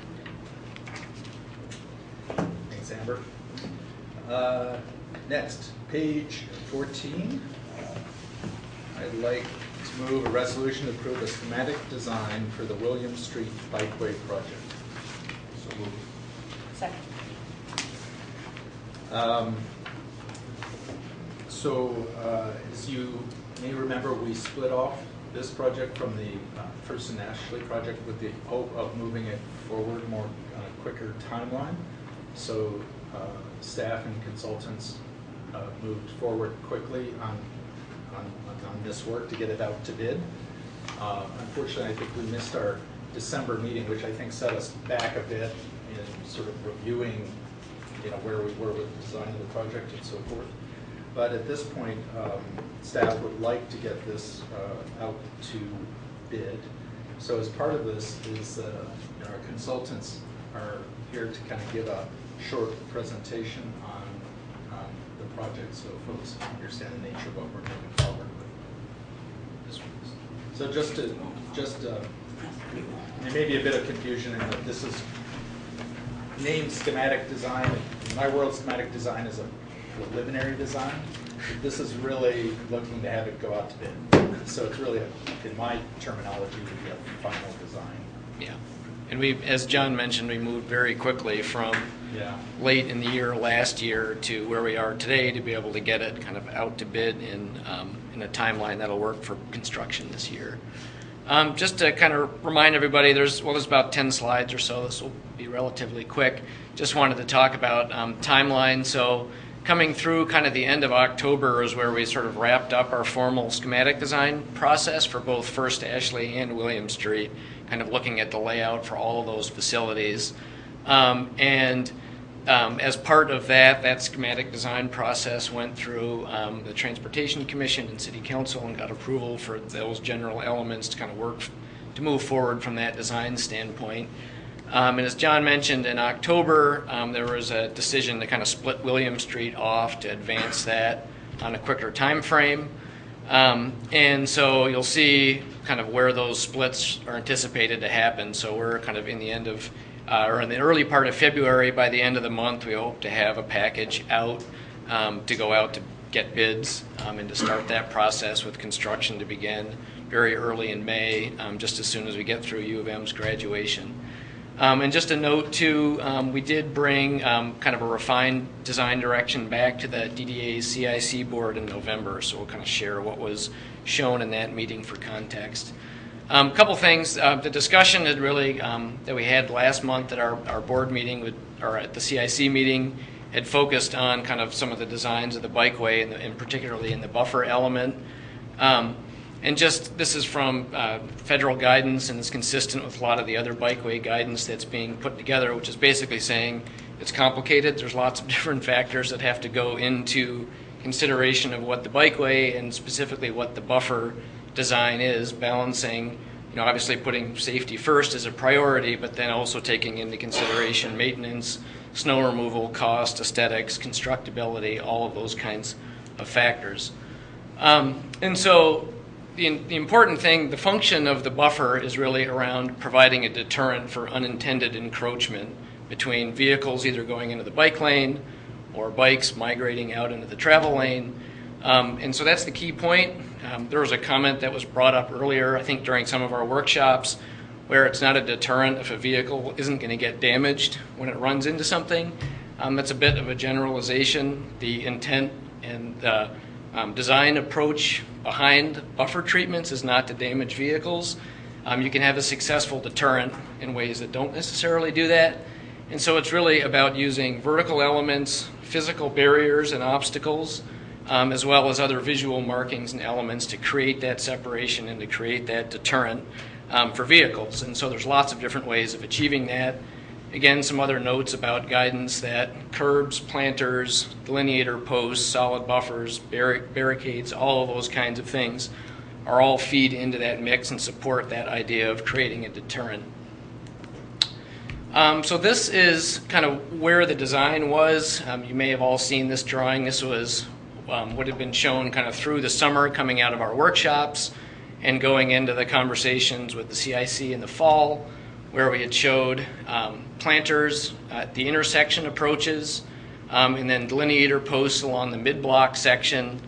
Thanks, Amber. Next, page 14. I'd like to move a resolution to approve a schematic design for the William Street Bikeway project. So moved. Second. As you may remember, we split off this project from the First and Ashley project with the hope of moving it forward more on a quicker timeline. So staff and consultants moved forward quickly on this work to get it out to bid. Unfortunately, I think we missed our December meeting, which I think set us back a bit in sort of reviewing where we were with the design of the project and so forth. But at this point, staff would like to get this out to bid. So as part of this is our consultants are here to kind of give a short presentation on the project so folks understand the nature of what we're moving forward with. So there may be a bit of confusion in that this is named schematic design. In my world, schematic design is a preliminary design. This is really looking to have it go out to bid. So it's really, in my terminology, would be a final design. Yeah. And we, as John mentioned, we moved very quickly from late in the year last year to where we are today to be able to get it kind of out to bid in a timeline that'll work for construction this year. Just to kind of remind everybody, there's about 10 slides or so. This will be relatively quick. Just wanted to talk about timeline. So coming through kind of the end of October is where we sort of wrapped up our formal schematic design process for both First Ashley and William Street, kind of looking at the layout for all of those facilities. As part of that schematic design process went through the Transportation Commission and City Council and got approval for those general elements to kind of work to move forward from that design standpoint. And as John mentioned, in October, there was a decision to kind of split William Street off to advance that on a quicker time frame. And so you'll see kind of where those splits are anticipated to happen. So we're kind of in the end of, or in the early part of February. By the end of the month, we hope to have a package out to go out to get bids and to start that process with construction to begin very early in May, just as soon as we get through U of M's graduation. And just a note too, we did bring kind of a refined design direction back to the DDA CIC board in November, so we'll kind of share what was shown in that meeting for context. A couple things, the discussion had really, that we had last month at our board meeting, or at the CIC meeting, had focused on kind of some of the designs of the bikeway, and particularly in the buffer element. And just, this is from federal guidance, and it's consistent with a lot of the other bikeway guidance that's being put together, which is basically saying it's complicated. There's lots of different factors that have to go into consideration of what the bikeway and specifically what the buffer design is, balancing, obviously putting safety first as a priority, but then also taking into consideration maintenance, snow removal, cost, aesthetics, constructability, all of those kinds of factors. And so the important thing, the function of the buffer is really around providing a deterrent for unintended encroachment between vehicles either going into the bike lane or bikes migrating out into the travel lane. And so that's the key point. There was a comment that was brought up earlier, I think during some of our workshops, where it's not a deterrent if a vehicle isn't going to get damaged when it runs into something. That's a bit of a generalization. The intent and the design approach behind buffer treatments is not to damage vehicles. You can have a successful deterrent in ways that don't necessarily do that. And so it's really about using vertical elements, physical barriers and obstacles, as well as other visual markings and elements to create that separation and to create that deterrent for vehicles. And so there's lots of different ways of achieving that. Again, some other notes about guidance that curbs, planters, delineator posts, solid buffers, barricades, all of those kinds of things are all feed into that mix and support that idea of creating a deterrent. So this is kind of where the design was. You may have all seen this drawing. This was what had been shown kind of through the summer coming out of our workshops and going into the conversations with the CIC in the fall, where we had showed planters at the intersection approaches, and then delineator posts along the mid-block section.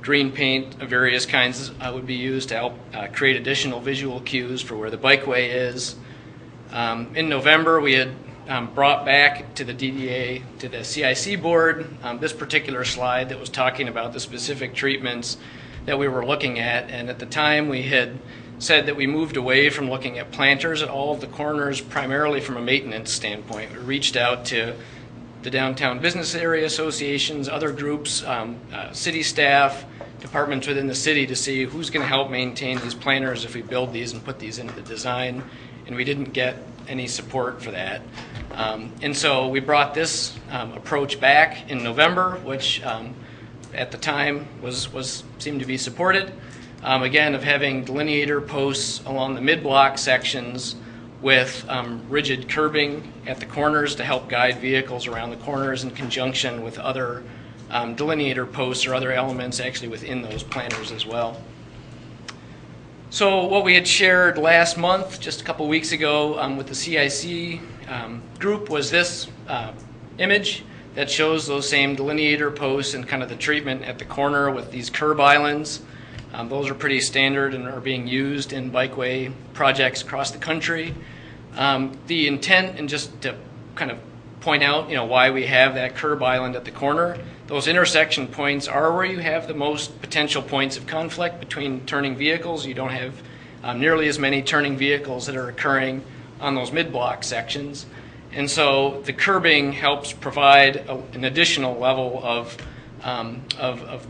Green paint of various kinds would be used to help create additional visual cues for where the bikeway is. In November, we had brought back to the DDA, to the CIC board, this particular slide that was talking about the specific treatments that we were looking at. And at the time, we had said that we moved away from looking at planters at all of the corners, primarily from a maintenance standpoint. We reached out to the downtown business area associations, other groups, city staff, departments within the city to see who's going to help maintain these planters if we build these and put these into the design. And we didn't get any support for that. And so we brought this approach back in November, which at the time seemed to be supported. Again, of having delineator posts along the mid-block sections with rigid curbing at the corners to help guide vehicles around the corners in conjunction with other delineator posts or other elements actually within those planters as well. So what we had shared last month, just a couple weeks ago with the CIC group, was this image that shows those same delineator posts and kind of the treatment at the corner with these curb islands. Those are pretty standard and are being used in bikeway projects across the country. The intent, and just to kind of point out, why we have that curb island at the corner, those intersection points are where you have the most potential points of conflict between turning vehicles. You don't have nearly as many turning vehicles that are occurring on those mid-block sections. And so the curbing helps provide an additional level of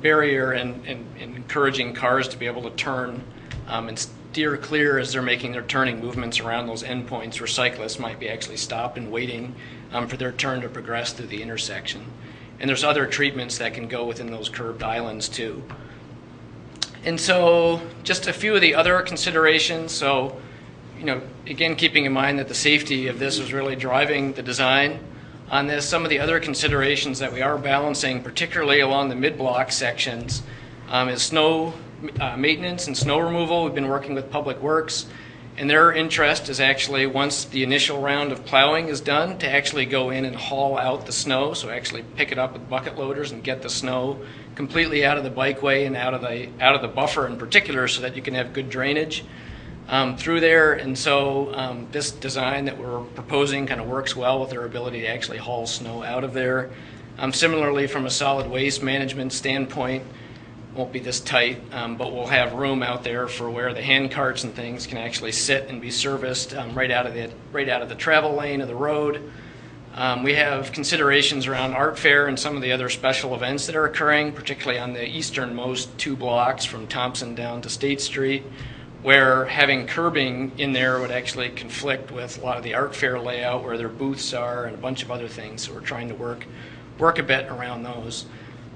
barrier and encouraging cars to be able to turn and steer clear as they're making their turning movements around those endpoints where cyclists might be actually stopped and waiting for their turn to progress through the intersection. And there's other treatments that can go within those curbed islands too. And so just a few of the other considerations. So again, keeping in mind that the safety of this was really driving the design on this. Some of the other considerations that we are balancing, particularly along the mid-block sections, is snow maintenance and snow removal. We've been working with Public Works, and their interest is actually, once the initial round of plowing is done, to actually go in and haul out the snow, so actually pick it up with bucket loaders and get the snow completely out of the bikeway and out of the buffer in particular, so that you can have good drainage through there. And so this design that we're proposing kind of works well with their ability to actually haul snow out of there. Similarly, from a solid waste management standpoint, won't be this tight, but we'll have room out there for where the hand carts and things can actually sit and be serviced right out of the travel lane of the road. We have considerations around art fair and some of the other special events that are occurring, particularly on the easternmost 2 blocks from Thompson down to State Street, where having curbing in there would actually conflict with a lot of the art fair layout where their booths are and a bunch of other things. So we're trying to work a bit around those.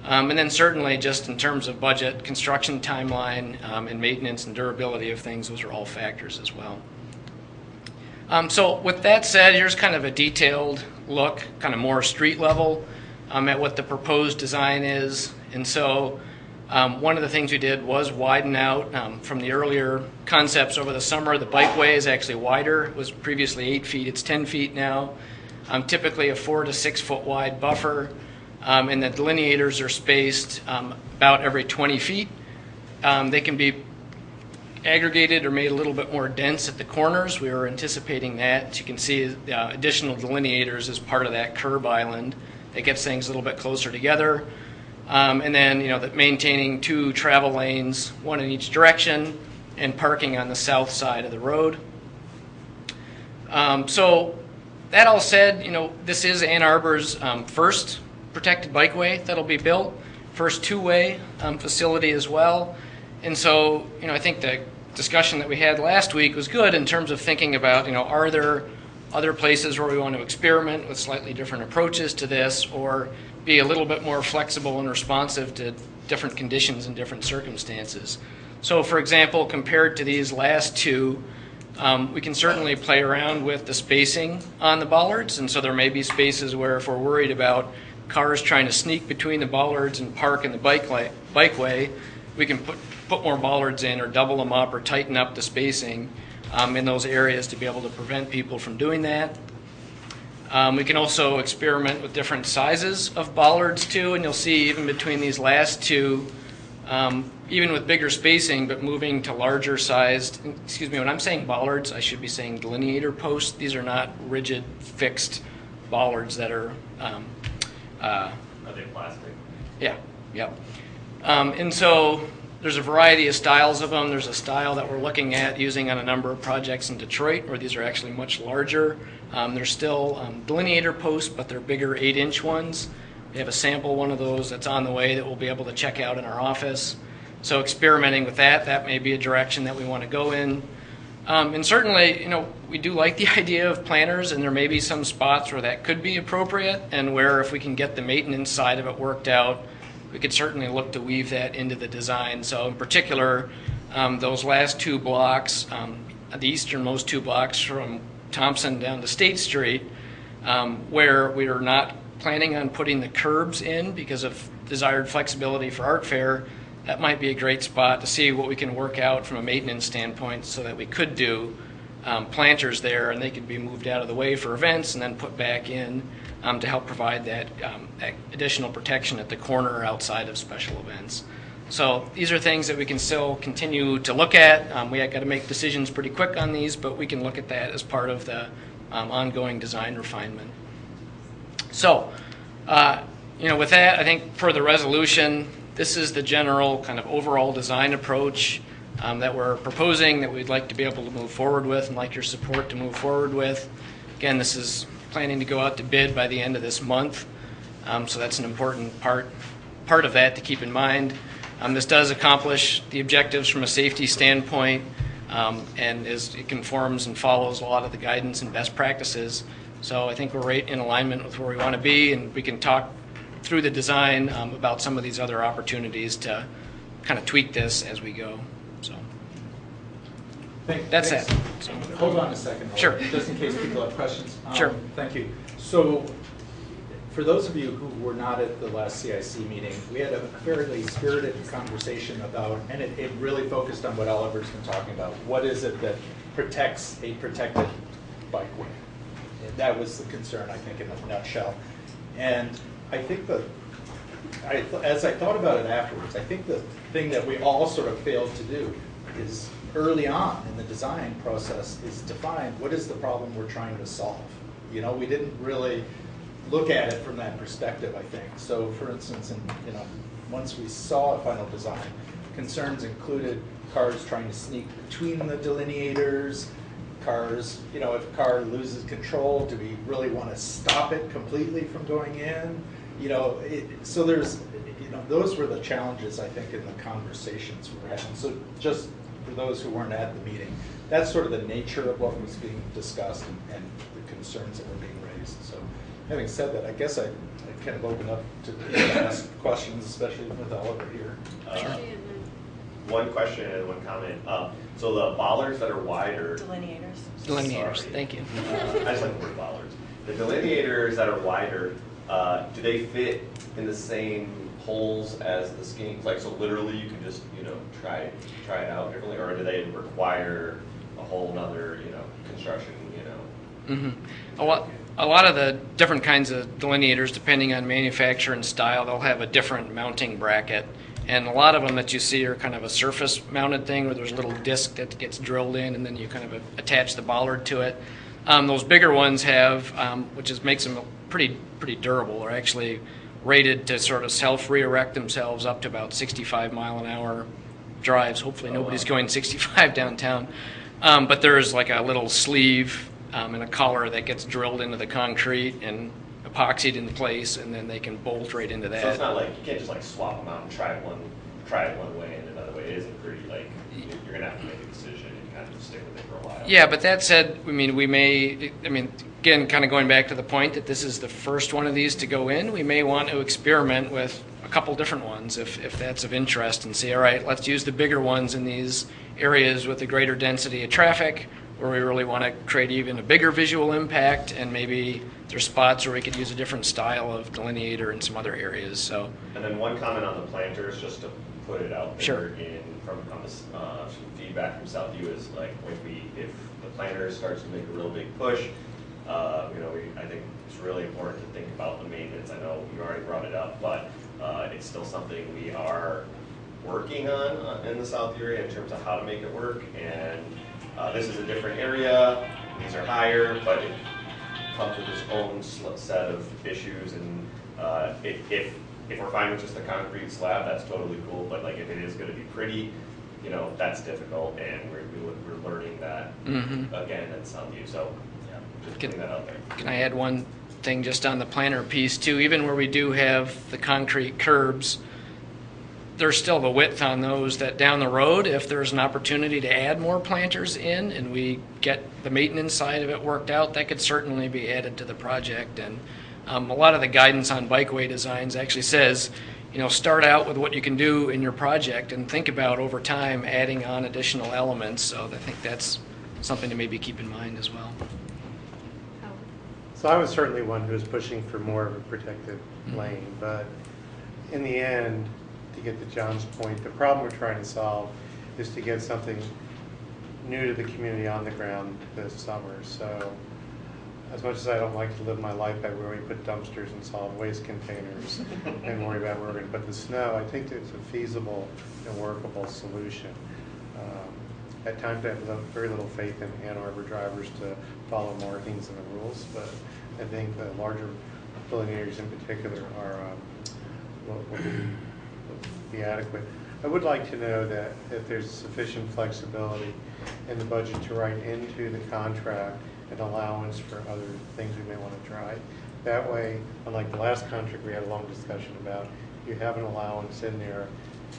And then certainly just in terms of budget, construction timeline, and maintenance and durability of things, those are all factors as well. So with that said, here's kind of a detailed look, kind of more street level, at what the proposed design is. And so one of the things we did was widen out from the earlier concepts over the summer. The bikeway is actually wider. It was previously 8 feet. It's 10 feet now. Typically a 4 to 6 foot wide buffer. And the delineators are spaced about every 20 feet. They can be aggregated or made a little bit more dense at the corners. We were anticipating that. As you can see, additional delineators as part of that curb island. That gets things a little bit closer together. And then, maintaining 2 travel lanes, 1 in each direction, and parking on the south side of the road. So that all said, this is Ann Arbor's first protected bikeway that'll be built, first 2-way facility as well. And so, I think the discussion that we had last week was good in terms of thinking about, are there other places where we want to experiment with slightly different approaches to this, or be a little bit more flexible and responsive to different conditions and different circumstances. So for example, compared to these last 2, we can certainly play around with the spacing on the bollards, and so there may be spaces where if we're worried about cars trying to sneak between the bollards and park in the bikeway, we can put more bollards in or double them up or tighten up the spacing in those areas to be able to prevent people from doing that. We can also experiment with different sizes of bollards too, and you'll see even between these last 2, even with bigger spacing, but moving to larger sized, when I'm saying bollards, I should be saying delineator posts. These are not rigid, fixed bollards that are... Are they plastic? Yeah, yep. And so there's a variety of styles of them. There's a style that we're looking at using on a number of projects in Detroit where these are actually much larger. They're still delineator posts, but they're bigger 8-inch ones. We have a sample one of those that's on the way that we'll be able to check out in our office. So experimenting with that may be a direction that we want to go in. And certainly, we do like the idea of planters, and there may be some spots where that could be appropriate, and where if we can get the maintenance side of it worked out, we could certainly look to weave that into the design. So in particular, those last 2 blocks, the easternmost 2 blocks from Thompson down to State Street, where we are not planning on putting the curbs in because of desired flexibility for art fair, that might be a great spot to see what we can work out from a maintenance standpoint so that we could do planters there, and they could be moved out of the way for events and then put back in to help provide that additional protection at the corner outside of special events. So these are things that we can still continue to look at. We got to make decisions pretty quick on these, but we can look at that as part of the ongoing design refinement. So, with that, I think per the resolution, this is the general kind of overall design approach that we're proposing that we'd like to be able to move forward with and like your support to move forward with. Again, this is planning to go out to bid by the end of this month, so that's an important part of that to keep in mind. This does accomplish the objectives from a safety standpoint, and it conforms and follows a lot of the guidance and best practices. So I think we're right in alignment with where we want to be, and we can talk through the design about some of these other opportunities to kind of tweak this as we go. So, That's it. Hold on a second. Sure. Just in case people have questions. Sure. Thank you. So, for those of you who were not at the last CIC meeting, we had a fairly spirited conversation about, and it really focused on what Oliver's been talking about. What is it that protects a protected bikeway? And that was the concern, I think, in a nutshell. And I think as I thought about it afterwards, I think the thing that we all sort of failed to do is early on in the design process is define what is the problem we're trying to solve. You know, we didn't really look at it from that perspective, I think. So for instance, once we saw a final design, concerns included cars trying to sneak between the delineators, cars, if a car loses control, do we really want to stop it completely from going in? So there's, those were the challenges, I think, in the conversations we were having. So just for those who weren't at the meeting, that's sort of the nature of what was being discussed and the concerns that were being raised. So having said that, I guess I kind of open up to ask questions, especially with Oliver here. One question and one comment. So the bollards that are wider. Delineators. Delineators, thank you. I just like the word bollards. The delineators that are wider, do they fit in the same holes as the skinny? Like, so literally you can just, try it out differently, or do they require a whole nother, construction, Mm-hmm. A lot of the different kinds of delineators, depending on manufacturer and style, they'll have a different mounting bracket. And a lot of them that you see are kind of a surface mounted thing where there's a little disc that gets drilled in and then you kind of attach the bollard to it. Those bigger ones have, which makes them pretty durable. They're actually rated to sort of self-re-erect themselves up to about 65 mile an hour drives. Hopefully nobody's going 65 downtown. But there's like a little sleeve and a collar that gets drilled into the concrete and epoxied in place, and then they can bolt right into that. So it's not like you can't just like swap them out and try it one way and another way. It isn't pretty like you're gonna have to make a decision and kind of stick with it for a while. Yeah, but that said, again, kind of going back to the point that this is the first one of these to go in, we may want to experiment with a couple different ones if that's of interest and see, all right, let's use the bigger ones in these areas with a greater density of traffic, where we really want to create even a bigger visual impact, and maybe there's spots where we could use a different style of delineator in some other areas. So. And then one comment on the planters, just to put it out there. Sure. Some feedback from Southview is like if the planter starts to make a real big push, I think it's really important to think about the maintenance. I know you already brought it up, but it's still something we are working on in the Southview area in terms of how to make it work. And this is a different area. These are higher, but it comes with its own set of issues. And if we're fine with just the concrete slab, that's totally cool. But like if it is going to be pretty, that's difficult, and we're learning that again at Southview. So yeah, just putting that out there. Can I add one thing just on the planter piece too? Even where we do have the concrete curbs, there's still the width on those that down the road, if there's an opportunity to add more planters in and we get the maintenance side of it worked out, that could certainly be added to the project. And a lot of the guidance on bikeway designs actually says, start out with what you can do in your project and think about over time adding on additional elements. So I think that's something to maybe keep in mind as well. So I was certainly one who was pushing for more of a protected lane, but in the end, to get to John's point, the problem we're trying to solve is to get something new to the community on the ground this summer. So as much as I don't like to live my life by where we put dumpsters and solid waste containers and worry about where we're going to put the snow, I think it's a feasible and workable solution. At times I have very little faith in Ann Arbor drivers to follow markings and the rules, but I think the larger delineators in particular will be adequate. I would like to know that if there's sufficient flexibility in the budget to write into the contract an allowance for other things we may want to try. That way, unlike the last contract we had a long discussion about, you have an allowance in there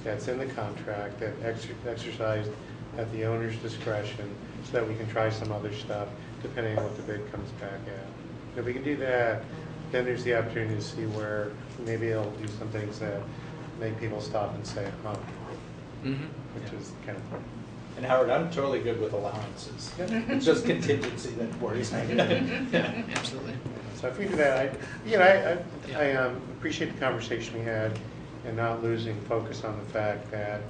that's in the contract that exercised at the owner's discretion so that we can try some other stuff depending on what the bid comes back at. If we can do that, then there's the opportunity to see where maybe it'll do some things that make people stop and say, huh, which is kind of fun. And Howard, I'm totally good with allowances. It's just contingency that worries me. Yeah, absolutely. So if we do that, I appreciate the conversation we had and not losing focus on the fact that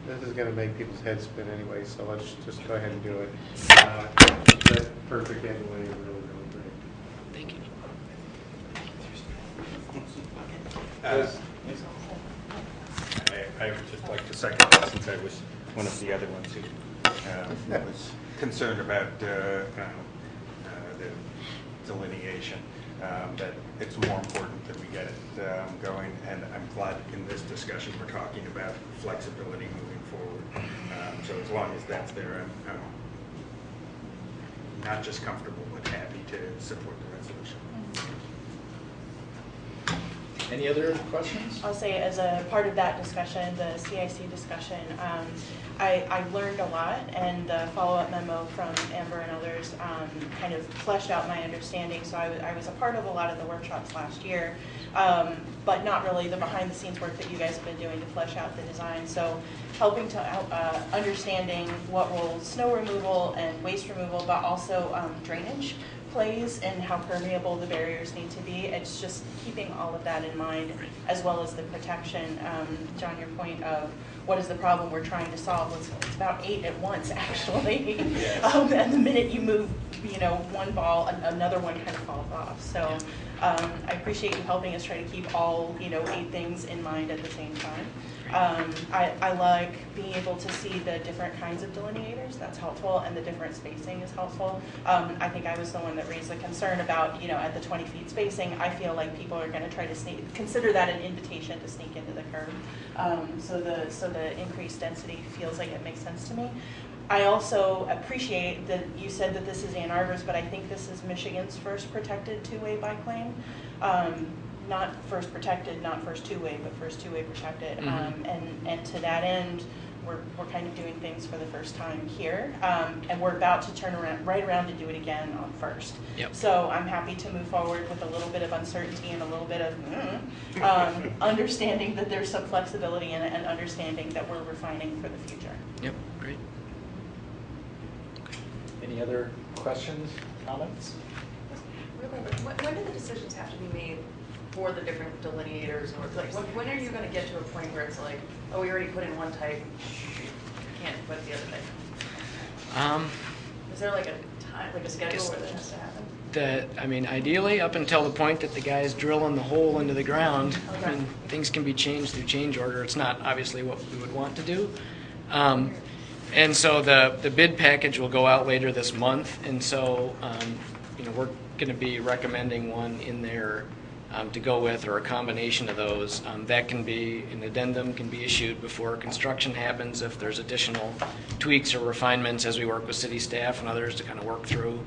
this is going to make people's heads spin anyway, so let's just go ahead and do it. That's perfect anyway, really, really great. Thank you. I would just like to second that, since I was one of the other ones who was concerned about the delineation, that it's more important that we get it going, and I'm glad in this discussion we're talking about flexibility moving forward. So as long as that's there, I'm not just comfortable, but happy to support the resolution. Any other questions? I'll say, as a part of that discussion, the CIC discussion, I learned a lot, and the follow-up memo from Amber and others kind of fleshed out my understanding. So I was a part of a lot of the workshops last year, but not really the behind-the-scenes work that you guys have been doing to flesh out the design. So helping to understanding what role snow removal and waste removal, but also drainage plays and how permeable the barriers need to be. It's just keeping all of that in mind, as well as the protection. John, your point of what is the problem we're trying to solve? It's about 8 at once, actually. Yes. And the minute you move, one ball, another one kind of falls off. So I appreciate you helping us try to keep all 8 things in mind at the same time. I like being able to see the different kinds of delineators. That's helpful, and the different spacing is helpful. I think I was the one that raised the concern about, at the 20 feet spacing, I feel like people are going to try to consider that an invitation to sneak into the curb. So the increased density feels like it makes sense to me. I also appreciate that you said that this is Ann Arbor's, but I think this is Michigan's first protected two-way bike lane. Not first protected, not first two-way, but first two-way protected. Mm-hmm. And to that end, we're kind of doing things for the first time here, and we're about to turn right around to do it again on first. Yep. So I'm happy to move forward with a little bit of uncertainty and a little bit of understanding that there's some flexibility in it, and understanding that we're refining for the future. Yep, great. Any other questions, comments? Really, when do the decisions have to be made for the different delineators, or like when are you going to get to a point where it's like, oh, we already put in one type, can't put the other type? Is there like a time, like a schedule where that has to happen? Ideally, up until the point that the guy's drilling the hole into the ground, okay. Things can be changed through change order. It's not obviously what we would want to do. And so the bid package will go out later this month, and so we're going to be recommending one in there to go with, or a combination of those. That can be, an addendum can be issued before construction happens if there's additional tweaks or refinements as we work with city staff and others to kind of work through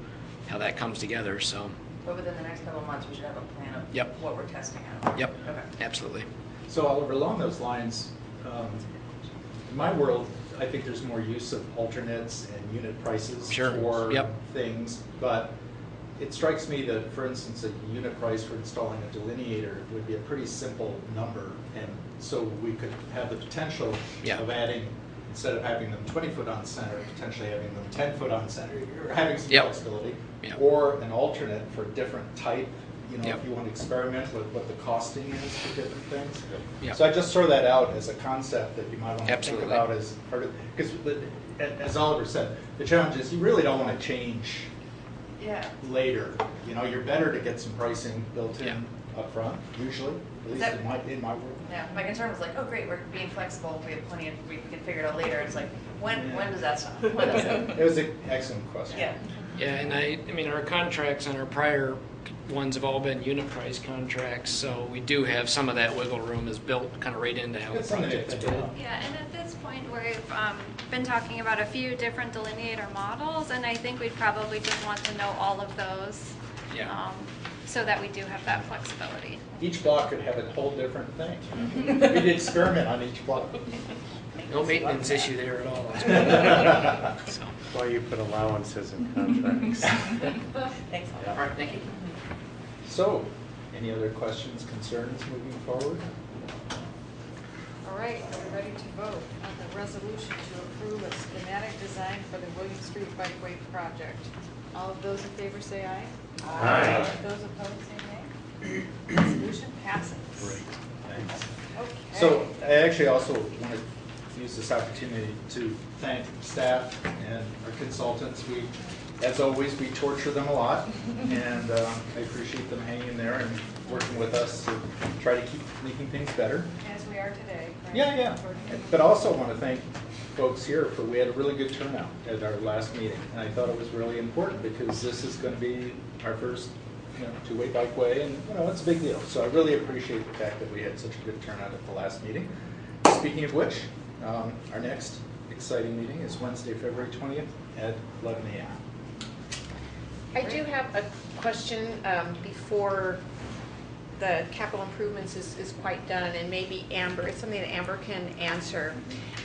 how that comes together. So. But within the next couple of months, we should have a plan of Yep. what we're testing out. Yep. Okay. Absolutely. So Oliver, along those lines, in my world, I think there's more use of alternates and unit prices for things, but it strikes me that, for instance, a unit price for installing a delineator would be a pretty simple number, and so we could have the potential of adding, instead of having them 20 foot on center, potentially having them 10 foot on center, or having some flexibility, or an alternate for a different type, if you want to experiment with what the costing is for different things. So I just throw that out as a concept that you might want to think about as part of, because as Oliver said, the challenge is you really don't want to change later. You're better to get some pricing built in up front, usually, at least in my world. Yeah, my concern was like, oh great, we're being flexible, we have plenty of, we can figure it out later. It's like, when does that stop? When does that? It was an excellent question. Yeah, and I mean, our contracts on our prior ones have all been unit price contracts, so we do have some of that wiggle room is built kind of right into how the project's built. Yeah, and at this point, we've been talking about a few different delineator models, and I think we'd probably just want to know all of those, so that we do have that flexibility. Each block could have a whole different thing. We did experiment on each block. No maintenance issue there at all. So. That's why you put allowances in contracts. Thanks. All right, thank you. So, any other questions, concerns moving forward? All right, are we ready to vote on the resolution to approve a schematic design for the William Street Bikeway project. All of those in favor say aye. Aye. Those opposed say nay. Resolution passes. Great, thanks. Okay. So I actually also want to use this opportunity to thank staff and our consultants. As always, we torture them a lot, and I appreciate them hanging there and working with us to try to keep making things better. As we are today. Right? Yeah. But I also want to thank folks here we had a really good turnout at our last meeting, and I thought it was really important because this is going to be our first two-way bikeway, and it's a big deal. So I really appreciate the fact that we had such a good turnout at the last meeting. Speaking of which, our next exciting meeting is Wednesday, February 20th at 11 a.m. I do have a question before the capital improvements is quite done, and maybe Amber, it's something that Amber can answer.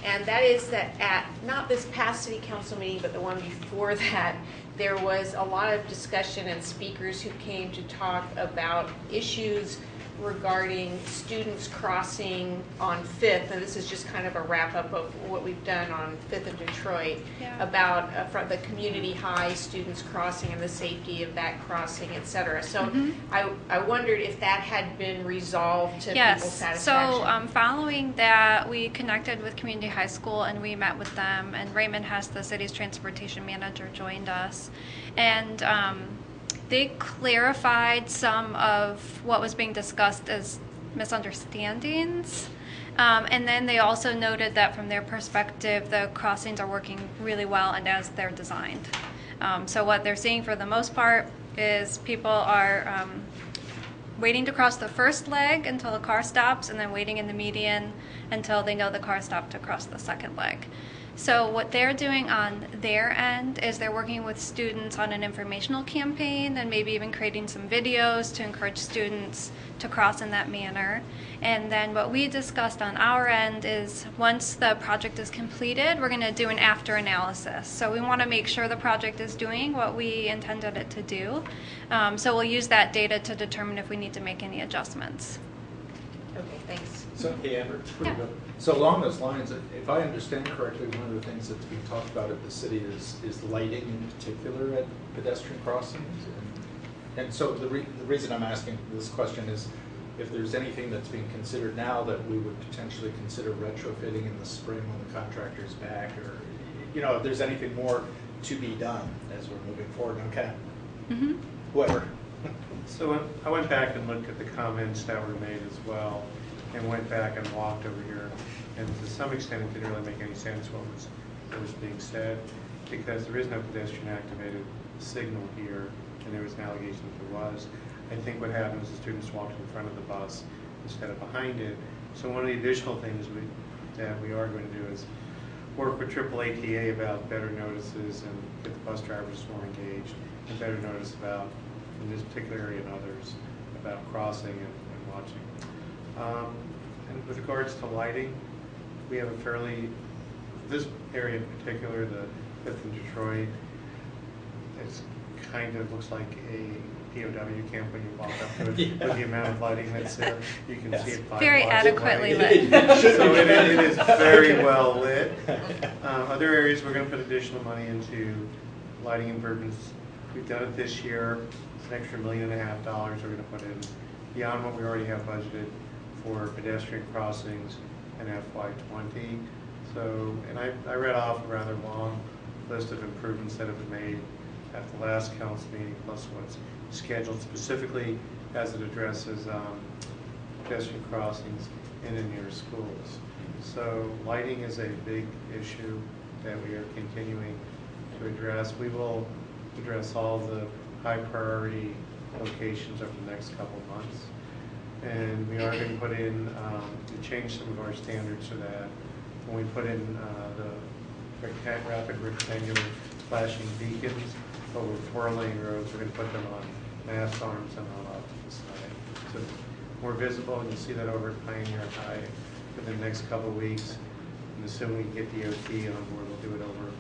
And that is that at, not this past city council meeting, but the one before that, there was a lot of discussion and speakers who came to talk about issues regarding students crossing on 5th, and this is just kind of a wrap-up of what we've done on 5th and Detroit, about from the community high students crossing and the safety of that crossing, et cetera. So I wondered if that had been resolved to people's satisfaction. So following that, we connected with Community High School and we met with them, and Raymond Hess, the city's transportation manager, joined us. And they clarified some of what was being discussed as misunderstandings. And then they also noted that from their perspective, the crossings are working really well and as they're designed. So what they're seeing for the most part is people are waiting to cross the first leg until the car stops, and then waiting in the median until they know the car stopped to cross the second leg. So what they're doing on their end is they're working with students on an informational campaign and maybe even creating some videos to encourage students to cross in that manner. And then what we discussed on our end is once the project is completed, we're going to do an after analysis. So we want to make sure the project is doing what we intended it to do. So we'll use that data to determine if we need to make any adjustments. Okay, thanks. So, hey, Amber, pretty good. So along those lines, if I understand correctly, one of the things that's being talked about at the city is lighting in particular at pedestrian crossings. And so the reason I'm asking this question is if there's anything that's being considered now that we would potentially consider retrofitting in the spring when the contractor's back, or if there's anything more to be done as we're moving forward. Okay. Whoever. So when I went back and looked at the comments that were made as well, and went back and walked over here, and to some extent it didn't really make any sense what was being said, because there is no pedestrian activated signal here, and there was an allegation that there was. I think what happened is the students walked in front of the bus instead of behind it. So one of the additional things that we are going to do is work with AAATA about better notices and get the bus drivers more engaged, and better notice about, in this particular area and others, about crossing and watching. And with regards to lighting, we have this area in particular, the 5th and Detroit, it's kind of looks like a POW camp when you walk up to it, with the amount of lighting that's there. You can see it by very adequately lit. So it is very well lit. Other areas we're going to put additional money into lighting improvements. We've done it this year. It's an extra $1.5 million we're going to put in beyond what we already have budgeted for pedestrian crossings in FY20. So, and I read off a rather long list of improvements that have been made at the last council meeting, plus what's scheduled specifically as it addresses pedestrian crossings in and near schools. So lighting is a big issue that we are continuing to address. We will address all the high priority locations over the next couple of months. And we are going to put in, to change some of our standards for that. When we put in the rapid rectangular flashing beacons over 4-lane roads, we're going to put them on mast arms and on off to the side. So more visible, and you'll see that over at Pioneer High within the next couple of weeks. And assuming we get DOT on board, we'll do it over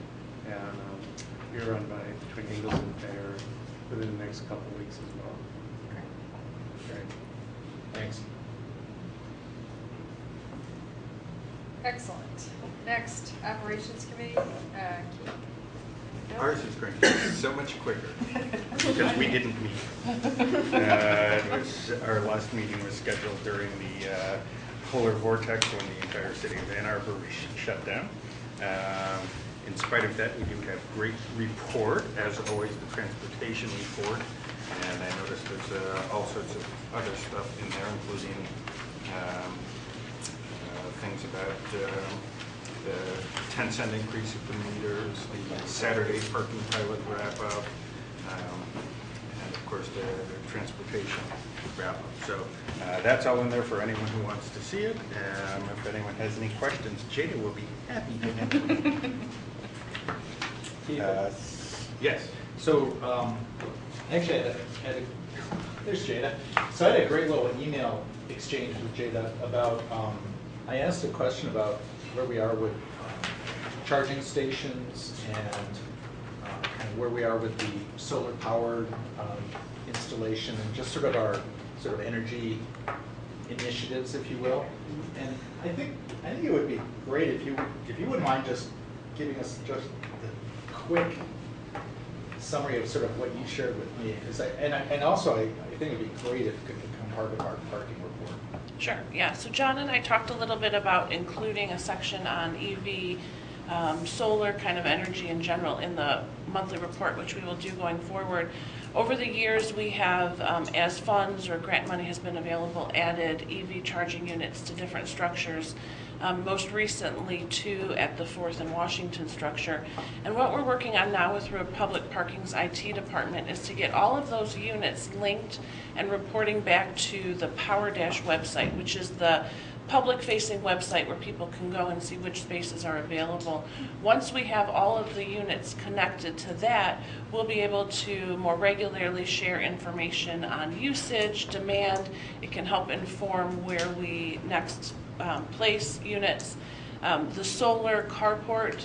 at Beer Run by between Ingalls and Fair within the next couple of weeks as well. Great. Thanks. Excellent. Next, Operations Committee, Keith. Ours is going to be so much quicker because we didn't meet. Our last meeting was scheduled during the polar vortex when the entire city of Ann Arbor shut down. In spite of that, we do have great report, as always, the transportation report. And I noticed there's all sorts of other stuff in there, including things about the 10-cent increase at the meters, the Saturday parking pilot wrap-up, and of course the transportation wrap-up. So that's all in there for anyone who wants to see it. If anyone has any questions, Jada will be happy to answer. Yes. So actually, there's Jada. So I had a great little email exchange with Jada about, I asked a question about where we are with charging stations and kind of where we are with the solar powered installation and just sort of our sort of energy initiatives, if you will. And I think it would be great if you wouldn't mind just giving us just the quick summary of sort of what you shared with me. And also I think it'd be great if it could become part of our parking report. Sure, yeah. So John and I talked a little bit about including a section on EV, solar kind of energy in general in the monthly report, which we will do going forward. Over the years, we have, as funds or grant money has been available, added EV charging units to different structures. Most recently, 2 at the 4th and Washington structure. And what we're working on now with Public Parking's IT department is to get all of those units linked and reporting back to the Power Dash website, which is the public-facing website where people can go and see which spaces are available. Once we have all of the units connected to that, we'll be able to more regularly share information on usage, demand. It can help inform where we next place units. The solar carport,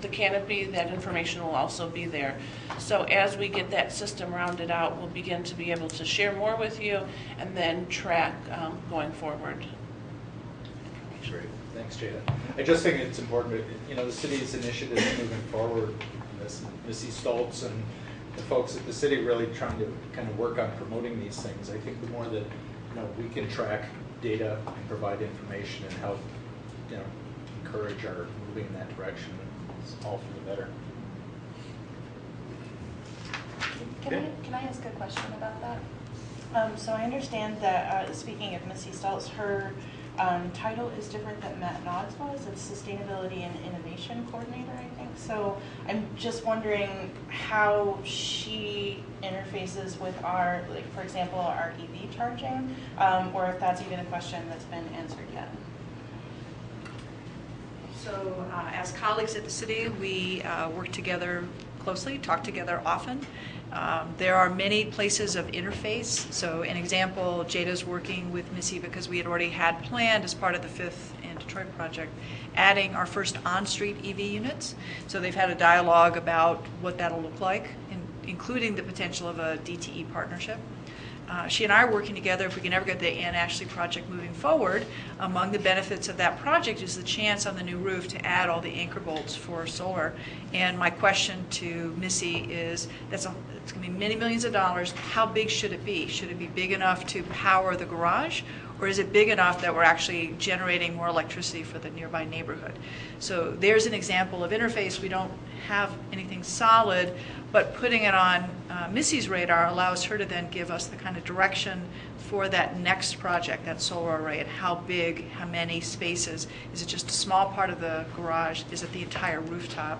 the canopy, that information will also be there. So as we get that system rounded out, we'll begin to be able to share more with you and then track going forward. Great, thanks, Jada. I just think it's important, the city's initiatives moving forward, Missy Stoltz and the folks at the city really trying to kind of work on promoting these things. I think the more that we can track data and provide information and help encourage our moving in that direction, it's all for the better. Can I ask a question about that? So I understand that, speaking of Missy Stoltz, her title is different than Matt Nodd's was. It's Sustainability and Innovation Coordinator, I think. So I'm just wondering how she interfaces with our, like, for example, our EV charging, or if that's even a question that's been answered yet. So as colleagues at the city, we work together closely, talk together often. There are many places of interface. So an example, Jada's working with Missy because we had already had planned as part of the 5th and Detroit project, adding our first on-street EV units. So they've had a dialogue about what that'll look like, including the potential of a DTE partnership. She and I are working together if we can ever get the Ann Ashley project moving forward. Among the benefits of that project is the chance on the new roof to add all the anchor bolts for solar. And my question to Missy is, it's going to be many millions of dollars. How big should it be? Should it be big enough to power the garage? Or is it big enough that we're actually generating more electricity for the nearby neighborhood? So there's an example of interface. We don't have anything solid, but putting it on Missy's radar allows her to then give us the kind of direction for that next project, that solar array, and how big, how many spaces. Is it just a small part of the garage? Is it the entire rooftop?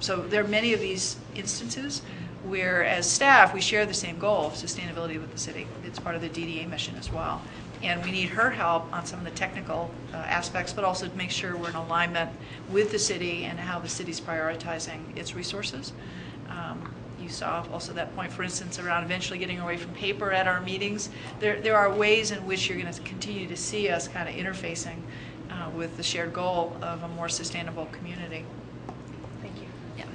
So there are many of these instances where, as staff, we share the same goal of sustainability with the city. It's part of the DDA mission as well. And we need her help on some of the technical aspects, but also to make sure we're in alignment with the city and how the city's prioritizing its resources. You saw also that point, for instance, around eventually getting away from paper at our meetings. There are ways in which you're going to continue to see us kind of interfacing with the shared goal of a more sustainable community. Thank you. Yeah.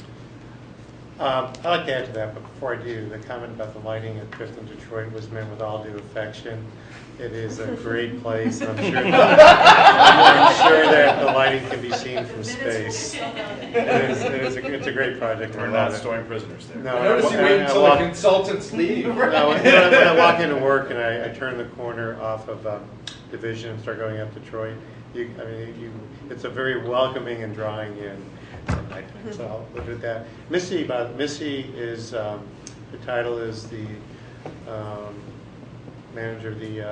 I'd like to add to that, but before I do, the comment about the lighting at Fifth and Detroit was meant with all due affection. It is a great place. I'm sure that the lighting can be seen from space. It's a great project. We're not storing prisoners there. No, I notice you wait until the consultants leave. No, when I walk into work and I turn the corner off of Division and start going up Detroit, it's a very welcoming and drawing in. So I'll leave it at that. Missy is, her title is the manager of the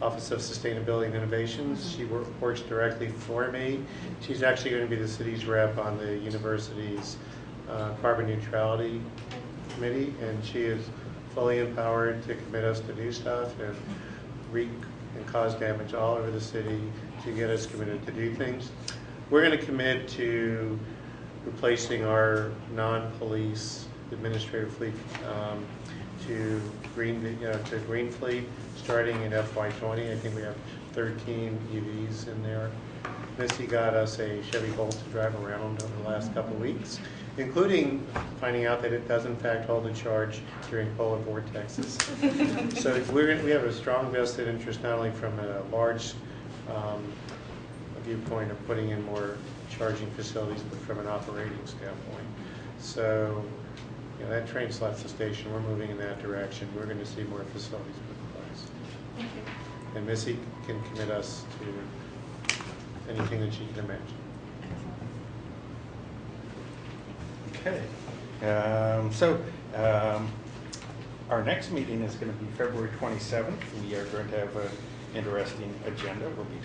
Office of Sustainability and Innovations. She works directly for me. She's actually going to be the city's rep on the university's carbon neutrality committee, and she is fully empowered to commit us to do stuff and cause damage all over the city to get us committed to do things. We're going to commit to replacing our non-police administrative fleet to green fleet starting in FY20. I think we have 13 EVs in there. Missy got us a Chevy Bolt to drive around over the last couple of weeks, including finding out that it does in fact hold a charge during polar vortexes. So we have a strong vested interest not only from a large viewpoint of putting in more charging facilities, but from an operating standpoint. So that train's left the station. We're moving in that direction. We're going to see more facilities put in place. Thank you. And Missy can commit us to anything that she can imagine. Okay. Our next meeting is going to be February 27th. We are going to have an interesting agenda. We'll be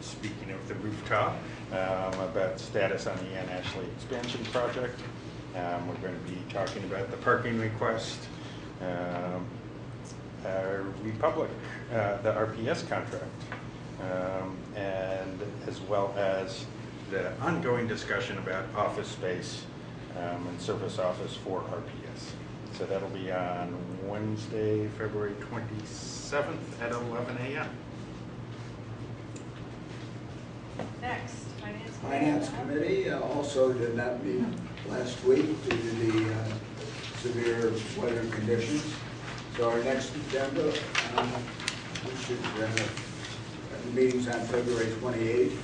speaking of the rooftop, about status on the Ann Ashley expansion project. We're going to be talking about the parking request, Republic, the RPS contract, and as well as the ongoing discussion about office space and service office for RPS. So that'll be on Wednesday, February 27th at 11 a.m. Next, Finance Committee also did not meet last week due to the severe weather conditions. So our next agenda, we should have the meetings on February 28th.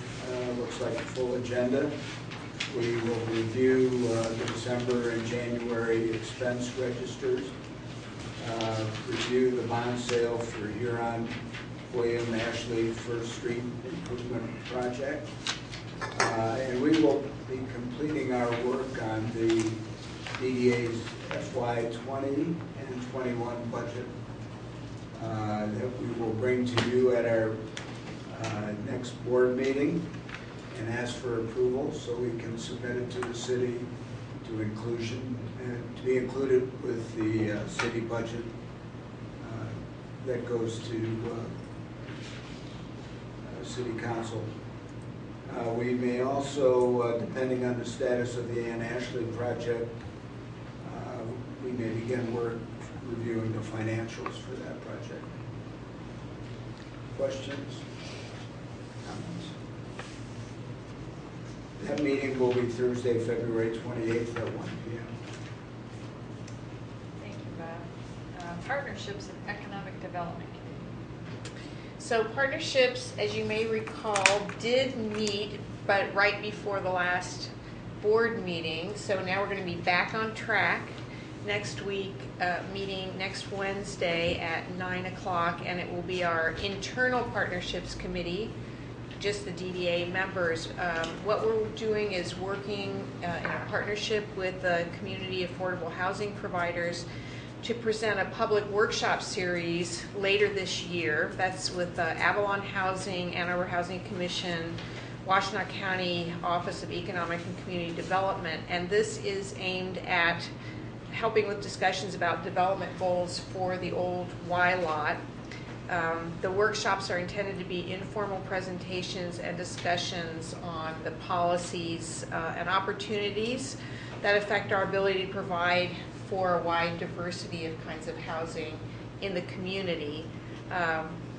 Looks like a full agenda. We will review the December and January expense registers, review the bond sale for Huron William Ashley First Street Improvement Project. And we will be completing our work on the DDA's FY20 and 21 budget that we will bring to you at our next board meeting and ask for approval so we can submit it to the city to inclusion and to be included with the city budget that goes to City Council. We may also, depending on the status of the Ann Ashley project, we may begin work reviewing the financials for that project. Questions? Comments? That meeting will be Thursday, February 28th at 1 p.m. Thank you, Bob. Partnerships and Economic Development Committee. So partnerships, as you may recall, did meet, but right before the last board meeting. So now we're going to be back on track next week, meeting next Wednesday at 9 o'clock, and it will be our internal partnerships committee, just the DDA members. What we're doing is working in a partnership with the community affordable housing providers to present a public workshop series later this year. That's with Avalon Housing, Ann Arbor Housing Commission, Washtenaw County Office of Economic and Community Development, and this is aimed at helping with discussions about development goals for the old Y lot. The workshops are intended to be informal presentations and discussions on the policies and opportunities that affect our ability to provide for a wide diversity of kinds of housing in the community.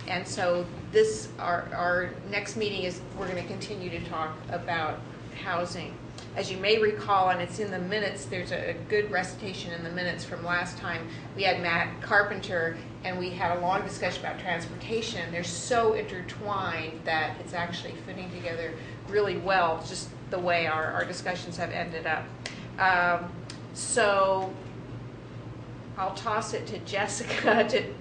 And so this, our next meeting is, we're going to continue to talk about housing. as you may recall, and it's in the minutes, there's a good recitation in the minutes from last time. We had Matt Carpenter, and we had a long discussion about transportation. They're so intertwined that it's actually fitting together really well, just the way our discussions have ended up. So I'll toss it to Jessica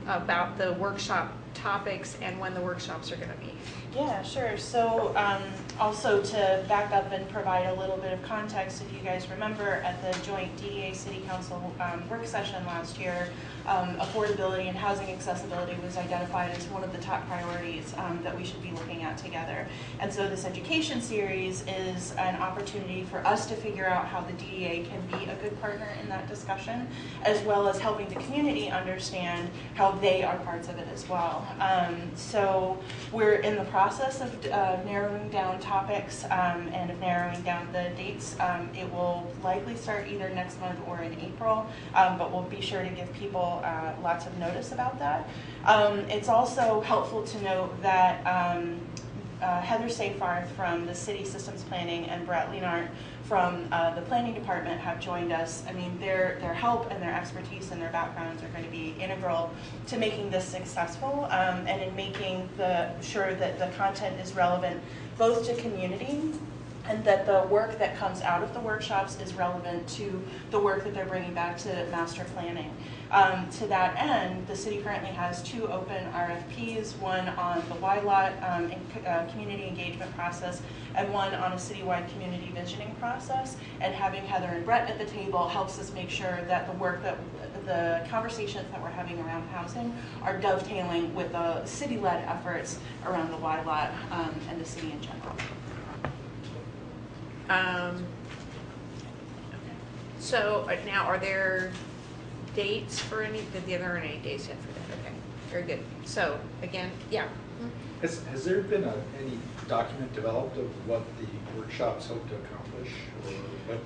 about the workshop topics and when the workshops are going to be. Yeah, sure. So also to back up and provide a little bit of context, if you guys remember at the joint DDA City Council work session last year, affordability and housing accessibility was identified as one of the top priorities that we should be looking at together. And so this education series is an opportunity for us to figure out how the DDA can be a good partner in that discussion, as well as helping the community understand how they are parts of it as well. So we're in the process of narrowing down topics and of narrowing down the dates. It will likely start either next month or in April, but we'll be sure to give people lots of notice about that. It's also helpful to note that Heather Seyfarth from the City Systems Planning and Brett Lienart from the Planning Department have joined us. I mean, their help and their expertise and their backgrounds are going to be integral to making this successful and in making sure that the content is relevant both to community and that the work that comes out of the workshops is relevant to the work that they're bringing back to master planning. To that end, the city currently has 2 open RFPs, one on the Y lot community engagement process and one on a citywide community visioning process. And having Heather and Brett at the table helps us make sure that the work that the conversations that we're having around housing are dovetailing with the city-led efforts around the Y lot and the city in general. So now, are there dates for any? There aren't any dates yet for that. Okay, very good. So again, yeah. Has there been any document developed of what the workshops hope to accomplish, or what,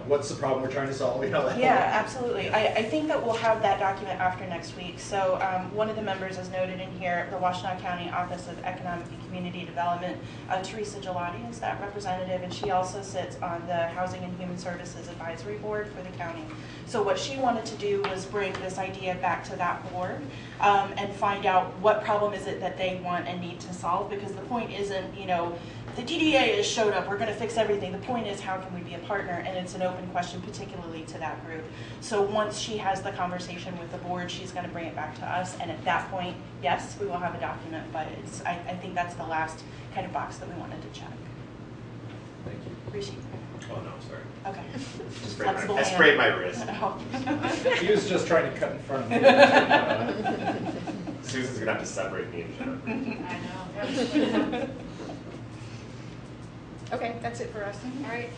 what's the problem we're trying to solve? Yeah, absolutely. I think that we'll have that document after next week. So one of the members is noted in here, the Washtenaw County Office of Economic and Community Development. Teresa Gelati is that representative, and she also sits on the Housing and Human Services Advisory Board for the county. So what she wanted to do was bring this idea back to that board and find out what problem is it that they want and need to solve, because the point isn't, the DDA has showed up, we're going to fix everything. The point is, how can we be a partner? And it's an open question, particularly to that group. So once she has the conversation with the board, she's going to bring it back to us. And at that point, yes, we will have a document, but I think that's the last kind of box that we wanted to check. Thank you. Rishi. Oh, no, sorry. Okay. I sprayed my wrist. He was just trying to cut in front of me. Susan's going to have to separate me and Jennifer. I know. Okay, that's it for us. All right,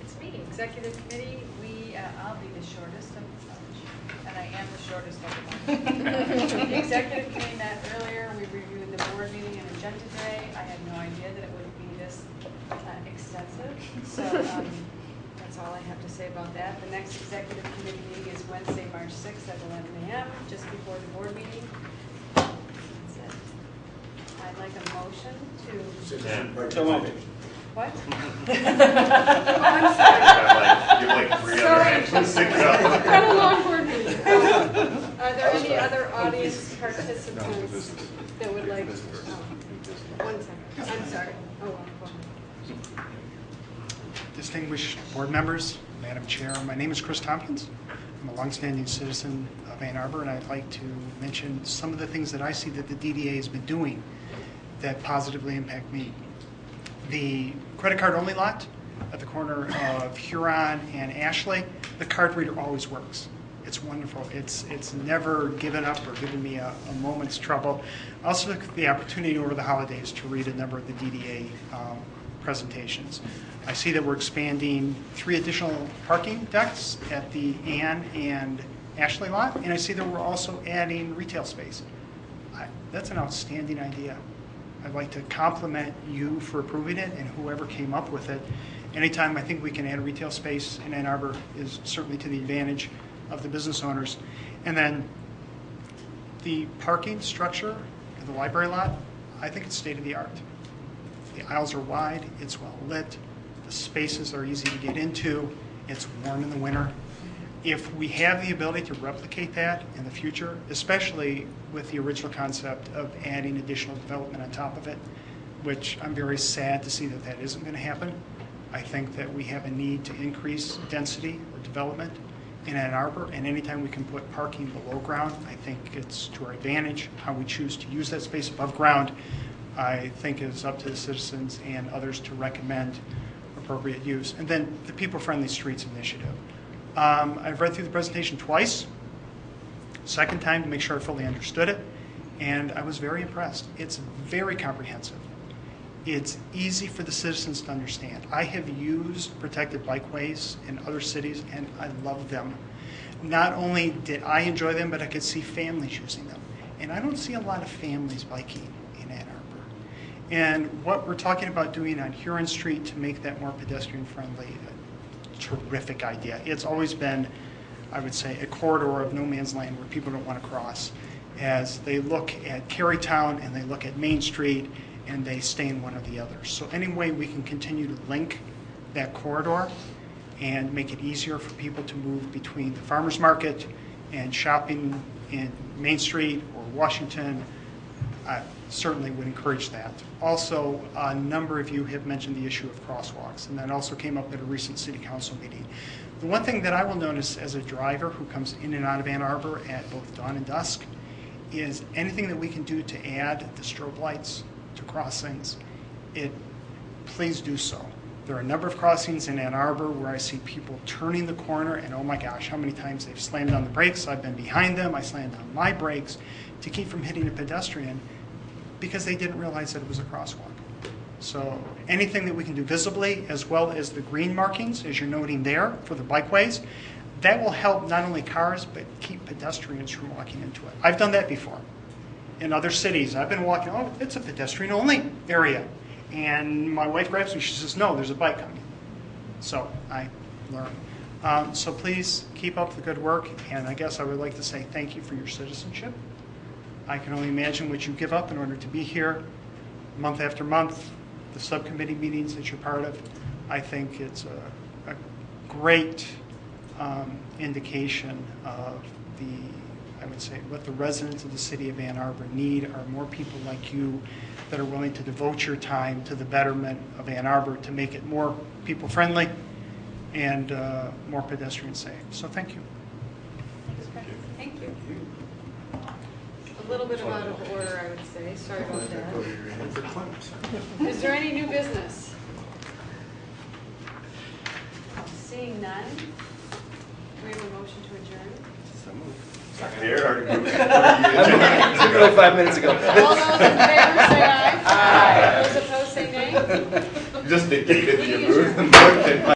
it's me, Executive Committee. I'll be the shortest of the bunch, and I am the shortest of the bunch. The Executive Committee met earlier. We reviewed the board meeting and agenda today. I had no idea that it would be this extensive, so that's all I have to say about that. The next Executive Committee meeting is Wednesday, March 6th at 11 a.m., just before the board meeting. That's it. I'd like a motion to... What? Oh, I'm sorry. You have like 3 other items to go. Kind of long board meeting. Are there any other audience participants that would like? Oh, 1 second. I'm sorry. Oh, go ahead. Distinguished board members, Madam Chair, my name is Chris Tompkins. I'm a longstanding citizen of Ann Arbor, and I'd like to mention some of the things that I see that the DDA has been doing that positively impact me. The credit card only lot at the corner of Huron and Ashley, the card reader always works. It's wonderful. It's never given up or given me a moment's trouble. I also took the opportunity over the holidays to read a number of the DDA presentations. I see that we're expanding 3 additional parking decks at the Ann and Ashley lot, and I see that we're also adding retail space. That's an outstanding idea. I'd like to compliment you for approving it and whoever came up with it. Anytime I think we can add retail space in Ann Arbor is certainly to the advantage of the business owners. And then the parking structure at the library lot, I think it's state of the art. The aisles are wide, it's well lit, The spaces are easy to get into. It's warm in the winter. If we have the ability to replicate that in the future, especially with the original concept of adding additional development on top of it, which I'm very sad to see that that isn't going to happen. I think that we have a need to increase density or development in Ann Arbor, and anytime we can put parking below ground, I think it's to our advantage. How we choose to use that space above ground, I think is up to the citizens and others to recommend appropriate use. And then the People-Friendly Streets Initiative. I've read through the presentation twice, second time to make sure I fully understood it, and I was very impressed. It's very comprehensive. It's easy for the citizens to understand. I have used protected bikeways in other cities, and I love them. Not only did I enjoy them, but I could see families using them. And I don't see a lot of families biking in Ann Arbor. And what we're talking about doing on Huron Street to make that more pedestrian friendly, a terrific idea. It's always been, I would say, a corridor of no man's land where people don't want to cross. As they look at Carytown and they look at Main Street, and they stay in one or the other. So any way we can continue to link that corridor and make it easier for people to move between the farmers market and shopping in Main Street or Washington, I certainly would encourage that. Also, a number of you have mentioned the issue of crosswalks, and that also came up at a recent city council meeting. The one thing that I will notice as a driver who comes in and out of Ann Arbor at both dawn and dusk is anything that we can do to add the strobe lights to crossings, please do so. There are a number of crossings in Ann Arbor where I see people turning the corner, and oh my gosh, how many times they've slammed on the brakes. I've been behind them, I slammed on my brakes to keep from hitting a pedestrian because they didn't realize that it was a crosswalk. So anything that we can do visibly, as well as the green markings, as you're noting there, for the bikeways, that will help not only cars, but keep pedestrians from walking into it. I've done that before. In other cities, I've been walking, oh, it's a pedestrian-only area. And my wife grabs me, she says, no, there's a bike coming. So I learn. So please keep up the good work, and I guess I would like to say thank you for your citizenship. I can only imagine what you give up in order to be here month after month, the subcommittee meetings that you're part of. I think it's a great indication of I would say, what the residents of the city of Ann Arbor need are more people like you that are willing to devote your time to the betterment of Ann Arbor to make it more people-friendly and more pedestrian safe. So thank you. Thank you. A little bit out of order, I would say. Sorry about that. Is there any new business? Seeing none, do we have a motion to adjourn? So moved. Here, or Took it like 5 minutes ago. All those in favor say aye. Aye. Those opposed say nay. just dictated the motion.